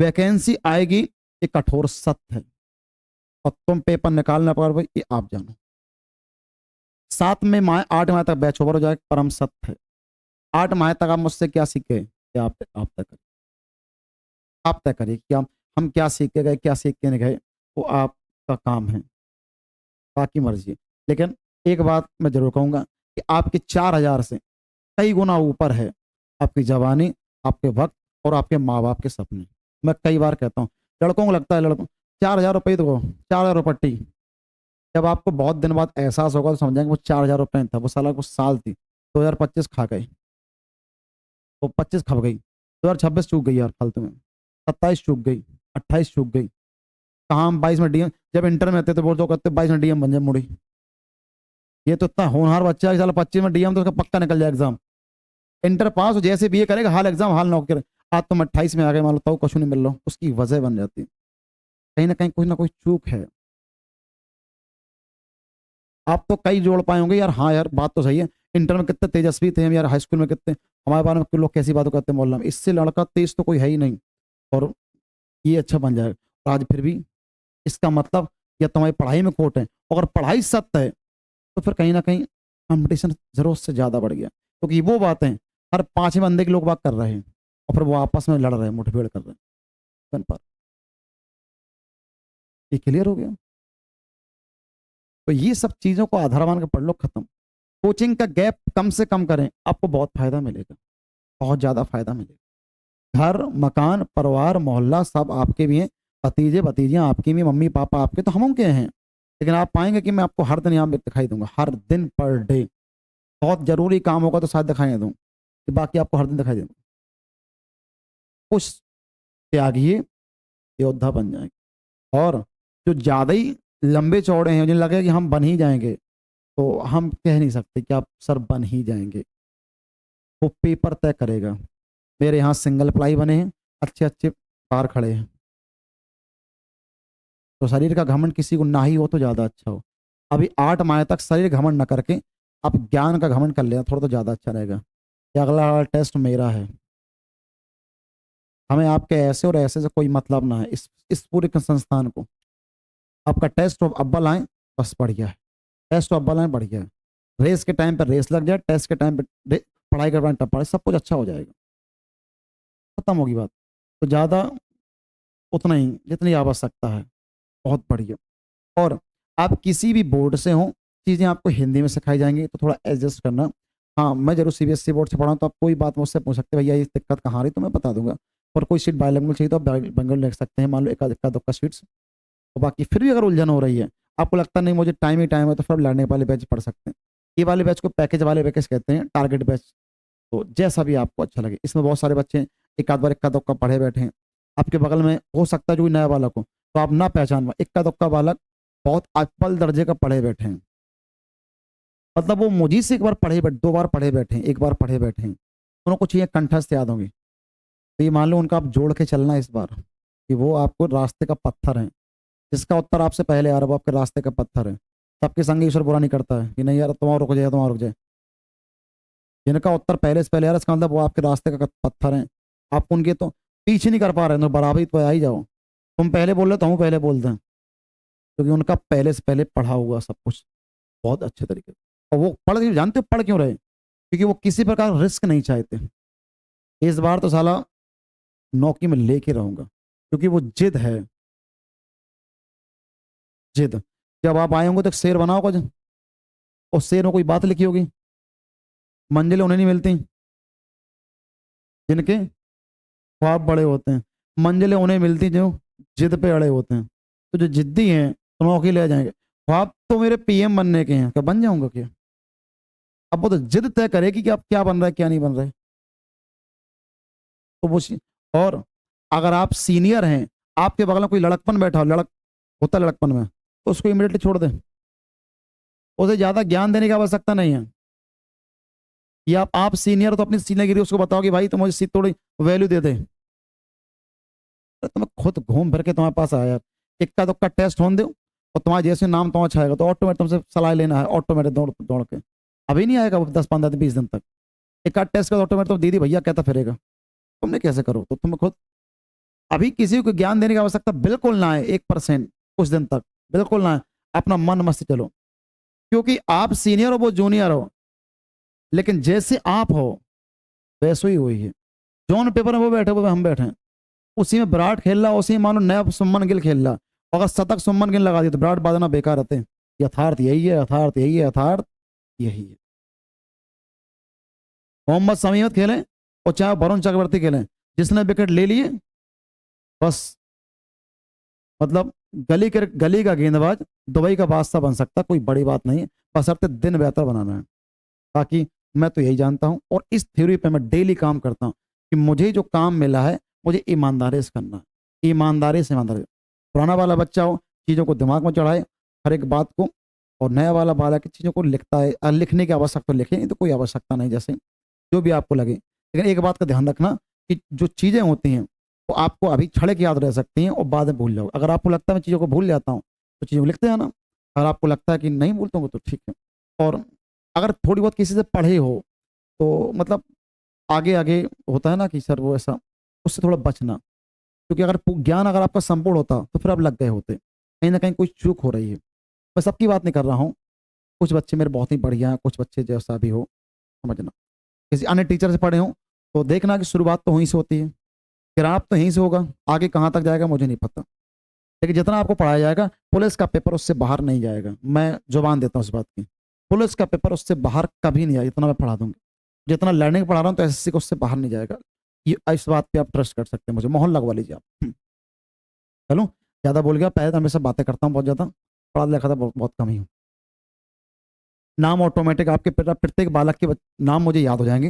A: वैकेंसी आएगी, ये कठोर सत्य है, और तुम पेपर निकालना पाओ भाई, ये आप जानो। 7 माह 8 माह तक बैच ओवर हो जाएगा, परम सत्य है। 8 माह तक आप मुझसे क्या सीखे, क्या आप तय करिए। आप तय करिए कि हम क्या सीख के गए, क्या सीख के नहीं गए, वो आपका काम है, बाकी मर्जी है। लेकिन एक बात मैं जरूर कहूंगा कि आपके 4000 से कई गुना ऊपर है आपकी जवानी, आपके वक्त, और आपके माँ बाप के सपने। मैं कई बार कहता हूँ, लड़कों को लगता है लड़कों 4000 रुपये दो, 4000 रुपये। जब आपको बहुत दिन बाद एहसास होगा तो समझेंगे वो 4000 रुपये था, वो साला कुछ साल थी। 2025 खा गए, वो 25 खप गई, 2026 चूक गई यार फालतू में, 27 चूक गई, 28 चूक गई। कहाँ हम 22 में डीएम, जब इंटर में थे तो बोलते कहते 22 में डीएम बन जाए मुड़ी। ये तो इतना होनहार बच्चा है, साला 25 में डीएम तो उसका पक्का निकल जाए एग्जाम। इंटर पास हो जैसे बीए करेगा, हाल एग्जाम हाल नौकरी करे। आज तुम 28 में आ गए, मान लो तो कुछ नहीं मिल रहा, उसकी वजह बन जाती है कहीं ना कहीं कुछ ना कुछ चूक है। आप तो कई जोड़ पाए होंगे यार, हाँ यार बात तो सही है, इंटर में कितने तेजस्वी थे हम यार, हाई स्कूल में कितने, हमारे बारे में लोग कैसी बातें करते हैं मोहल्ला में, इससे लड़का तेज तो कोई है ही नहीं, और ये अच्छा बन जाएगा। और आज फिर भी इसका मतलब या तुम्हारी पढ़ाई में खोट है, अगर पढ़ाई सत्य है तो फिर कहीं ना कहीं कंपटीशन जरूरत से ज्यादा बढ़ गया, क्योंकि वो बातें हर 5वें बंदे के लोग बात कर रहे हैं, और फिर वो आपस में लड़ रहे हैं, मुठभेड़ कर रहे हैं पर। ये क्लियर हो गया। तो ये सब चीजों को आधार मान के पढ़ लो, खत्म। कोचिंग का गैप कम से कम करें, आपको बहुत फायदा मिलेगा, बहुत ज्यादा फायदा मिलेगा। घर मकान परिवार मोहल्ला सब आपके भी हैं, भतीजे भतीजियां आपकी भी, मम्मी पापा आपके तो हम के हैं, लेकिन आप पाएंगे कि मैं आपको हर दिन यहाँ पे दिखाई दूंगा, हर दिन पर डे। बहुत जरूरी काम होगा तो शायद दिखाई दूं, कि बाकी आपको हर दिन दिखाई दूंगा। कुछ त्यागिए, योद्धा बन जाएंगे। और जो ज्यादा ही लंबे चौड़े हैं, जिन्हें लगे कि हम बन ही जाएंगे, तो हम कह नहीं सकते कि आप सर बन ही जाएंगे, वो पेपर तय करेगा। मेरे यहाँ सिंगल प्लाई बने हैं, अच्छे अच्छे पार खड़े हैं। तो शरीर का घमंड किसी को ना ही हो तो ज्यादा अच्छा हो। अभी 8 माह तक शरीर घमंड न करके आप ज्ञान का घमंड कर लेना, थोड़ा तो ज्यादा अच्छा रहेगा। कि अगला वाला टेस्ट मेरा है, हमें आपके ऐसे और ऐसे से कोई मतलब ना है, इस पूरे संस्थान को। आपका टेस्ट ऑफ अव्वल आए बस बढ़िया है, टेस्ट ऑफ अव्वल आए बढ़िया है। रेस के टाइम पर रेस लग जाए, टेस्ट के टाइम पर पढ़ाई करवाएं तब पढ़ाई, सब कुछ अच्छा हो जाएगा, खत्म होगी बात। तो ज़्यादा उतना ही जितनी आवश्यकता है, बहुत बढ़िया। और आप किसी भी बोर्ड से हो, चीज़ें आपको हिंदी में सिखाई जाएंगी, तो थोड़ा एडजस्ट करना। हाँ, मैं जरूर सीबीएसई बोर्ड से पढ़ा हूँ, तो आप कोई बात मुझसे पूछ सकते हैं, भैया ये दिक्कत कहाँ रही, तो मैं बता दूंगा। और कोई सीट बायलैंग्वेज चाहिए तो आप बायलैंग्वेज लिख सकते हैं, मान लो इक्का दुक्का सीट्स। और बाकी फिर भी अगर उलझन हो रही है, आपको लगता नहीं मुझे टाइम ही टाइम है, तो फिर आप लड़ने वाले बैच पढ़ सकते हैं। ये वाले बैच को पैकेज वाले पैकेज कहते हैं, टारगेट बैच। तो जैसा भी आपको अच्छा लगे, इसमें बहुत सारे बच्चे एक आध बार इक्का दुक्का पढ़े बैठे हैं, आपके बगल में हो सकता है जो नया बालक हो, तो आप ना पहचान इक्का दुक्का बालक बहुत अव्वल दर्जे का पढ़े बैठे हैं, मतलब वो मुझी से एक बार पढ़े बैठे, 2 बार पढ़े बैठे हैं, एक बार पढ़े बैठे हैं, उनको चीजें कंठस्थ याद होंगी। तो ये मान लो उनका आप जोड़ के चलना इस बार, कि वो आपको रास्ते का पत्थर है, जिसका उत्तर आपसे पहले आ रहा है वो आपके रास्ते का पत्थर है। सबके संग ईश्वर बुरा नहीं करता है कि नहीं यार तुम्हारा रुक जाए, तुम्हारा रुक जाए। जिनका उत्तर पहले से पहले आ रहा है, इसका मतलब वो आपके रास्ते का पत्थर है। आप उनके तो पीछे नहीं कर पा रहे, तो बराबरी तो आ ही जाओ। तुम पहले बोल रहे तो हम पहले बोलते हैं, क्योंकि उनका पहले से पहले पढ़ा हुआ सब कुछ बहुत अच्छे तरीके से। और वो पढ़ जानते हो पढ़ क्यों रहे, क्योंकि वो किसी प्रकार रिस्क नहीं चाहते। इस बार तो साला नौकरी में लेके रहूंगा, क्योंकि वो जिद है, जिद। जब आप आए होंगे तो एक शेर बनाओ कुछ, उस शेर में कोई बात लिखी होगी, मंजिलें उन्हें नहीं मिलती जिनके ख्वाब बड़े होते हैं, मंजिलें उन्हें मिलती जो जिद पे अड़े होते हैं। तो जो जिद्दी हैं तो नौकरी ले जाएंगे। ख्वाब तो मेरे पीएम बनने के हैं, क्या बन जाऊंगा क्या? अब वो तो जिद तय करेगी कि आप क्या बन रहा है क्या नहीं बन रहे। तो वो और अगर आप सीनियर हैं, आपके बगल में कोई लड़कपन बैठा हो, लड़क होता है लड़कपन में, तो उसको इमीडिएटली छोड़ दें, उसे ज्यादा ज्ञान देने की आवश्यकता नहीं है। या आप सीनियर तो अपनी सीनियरगिरी उसको बताओ कि भाई तुम मुझे थोड़ी वैल्यू दे दे। तुम्हें खुद घूम फिर के तुम्हारे पास आया, इक्का दुक्का टेस्ट होने दो, और तुम्हारा जैसे नाम तुम्हारा अच्छा आएगा तो ऑटोमेटिक तुमसे सलाह लेना है, ऑटोमेटिक दौड़ दौड़ के। अभी नहीं आएगा वो 10 15 दिन 20 दिन तक, एक आध टेस्ट का ऑटोमेटिक तो दीदी भैया कहता फिरेगा, तुमने कैसे करो, तो तुम्हें खुद अभी किसी को ज्ञान देने की आवश्यकता बिल्कुल ना है, 1% कुछ दिन तक बिल्कुल ना है। अपना मन मस्ती चलो, क्योंकि आप सीनियर हो वो जूनियर हो, लेकिन जैसे आप हो वैसे ही हुई है। जॉन पेपर में वो बैठे हुए हम बैठे हैं, उसी में विराट खेल रहा, उसी में मानो नया सुमन गिल खेल रहा। अगर शतक सुमन गिल लगा दिया तो विराट बाजना बेकार रहते हैं। यथार्थ यही है, यथार्थ यही है, यथार्थ यही है। मोहम्मद शमी मत खेलें और चाहे वरुण चक्रवर्ती खेलें, जिसने विकेट ले लिए बस, मतलब गली का गेंदबाज दुबई का बादशाह बन सकता, कोई बड़ी बात नहीं है, बशर्ते दिन बेहतर बनाना है। बाकी मैं तो यही जानता हूं, और इस थ्योरी पे मैं डेली काम करता हूं कि मुझे जो काम मिला है मुझे ईमानदारी से करना है, ईमानदारी से ईमानदारी। पुराना वाला बच्चा हो चीज़ों को दिमाग में चढ़ाए हर एक बात को, और नया वाला बालक की चीज़ों को लिखता है, लिखने की आवश्यकता लिखे, नहीं तो कोई आवश्यकता नहीं, जैसे जो भी आपको लगे। लेकिन एक बात का ध्यान रखना कि जो चीज़ें होती हैं वो आपको अभी क्षणिक याद रह सकती हैं और बाद में भूल जाओ। अगर आपको लगता है मैं चीज़ों को भूल जाता हूँ तो चीज़ों को लिखते हैं ना, अगर आपको लगता है कि नहीं बोलते होंगे तो ठीक है। और अगर थोड़ी बहुत किसी से पढ़े हो तो मतलब आगे आगे होता है ना कि सर वो ऐसा, उससे थोड़ा बचना। क्योंकि अगर ज्ञान अगर आपका संपूर्ण होता तो फिर आप लग गए होते, कहीं ना कहीं कोई चूक हो रही है। मैं सबकी बात नहीं कर रहा हूँ, कुछ बच्चे मेरे बहुत ही बढ़िया हैं, कुछ बच्चे जैसा भी हो, समझना। किसी अन्य टीचर से पढ़े हो तो देखना कि शुरुआत तो वहीं से होती है, ग्राफ तो यहीं से होगा, आगे कहाँ तक जाएगा मुझे नहीं पता। लेकिन जितना आपको पढ़ाया जाएगा, पुलिस का पेपर उससे बाहर नहीं जाएगा, मैं जुबान देता हूँ उस बात की। पुलिस का पेपर उससे बाहर कभी नहीं जाएगा, इतना मैं पढ़ा दूंगा। जितना लर्निंग पढ़ा रहा हूँ तो एसएससी को उससे बाहर नहीं जाएगा। ये इस बात पे आप ट्रस्ट कर सकते हैं मुझे, मोहन लगवा लीजिए आप। चलो, ज़्यादा बोल गया, पहले तो हमेशा बातें करता हूँ बहुत ज़्यादा, पढ़ा लिखा था बहुत, बहुत कम ही हूँ। नाम ऑटोमेटिक आपके प्रत्येक बालक के नाम मुझे याद हो जाएंगे,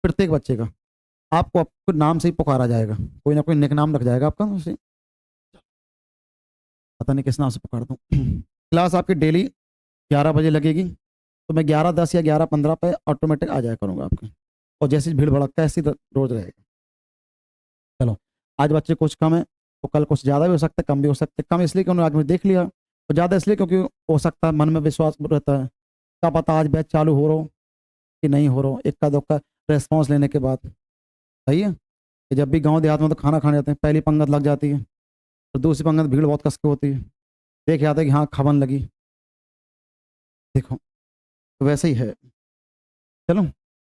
A: प्रत्येक बच्चे का। आपको नाम से ही पुकारा जाएगा, कोई ना कोई निक नाम रख जाएगा आपका उसे, पता नहीं किस नाम से पुकार दूँ। क्लास आपकी डेली 11 बजे लगेगी, तो मैं 11:10 या 11:15 पे ऑटोमेटिक आ जाया करूँगा आपके। और जैसी भीड़ भड़कता है ऐसी रोज रहेगा। चलो, आज बच्चे कुछ कम है तो कल कुछ ज़्यादा भी हो सकता है, कम भी हो सकता है। कम इसलिए कि उन्होंने आज मुझे देख लिया, और ज़्यादा इसलिए क्योंकि हो सकता है मन में विश्वास रहता है, क्या पता आज बैच चालू हो रहा हो कि नहीं हो रहा हो, इक्का दुक्का रेस्पॉन्स लेने के बाद। सही है कि जब भी गांव देहात में तो खाना खाने जाते हैं, पहली पंगत लग जाती है, तो दूसरी पंगत में भीड़ बहुत कस के होती है, देख आता है कि हाँ खबन लगी। देखो, तो वैसे ही है। चलो।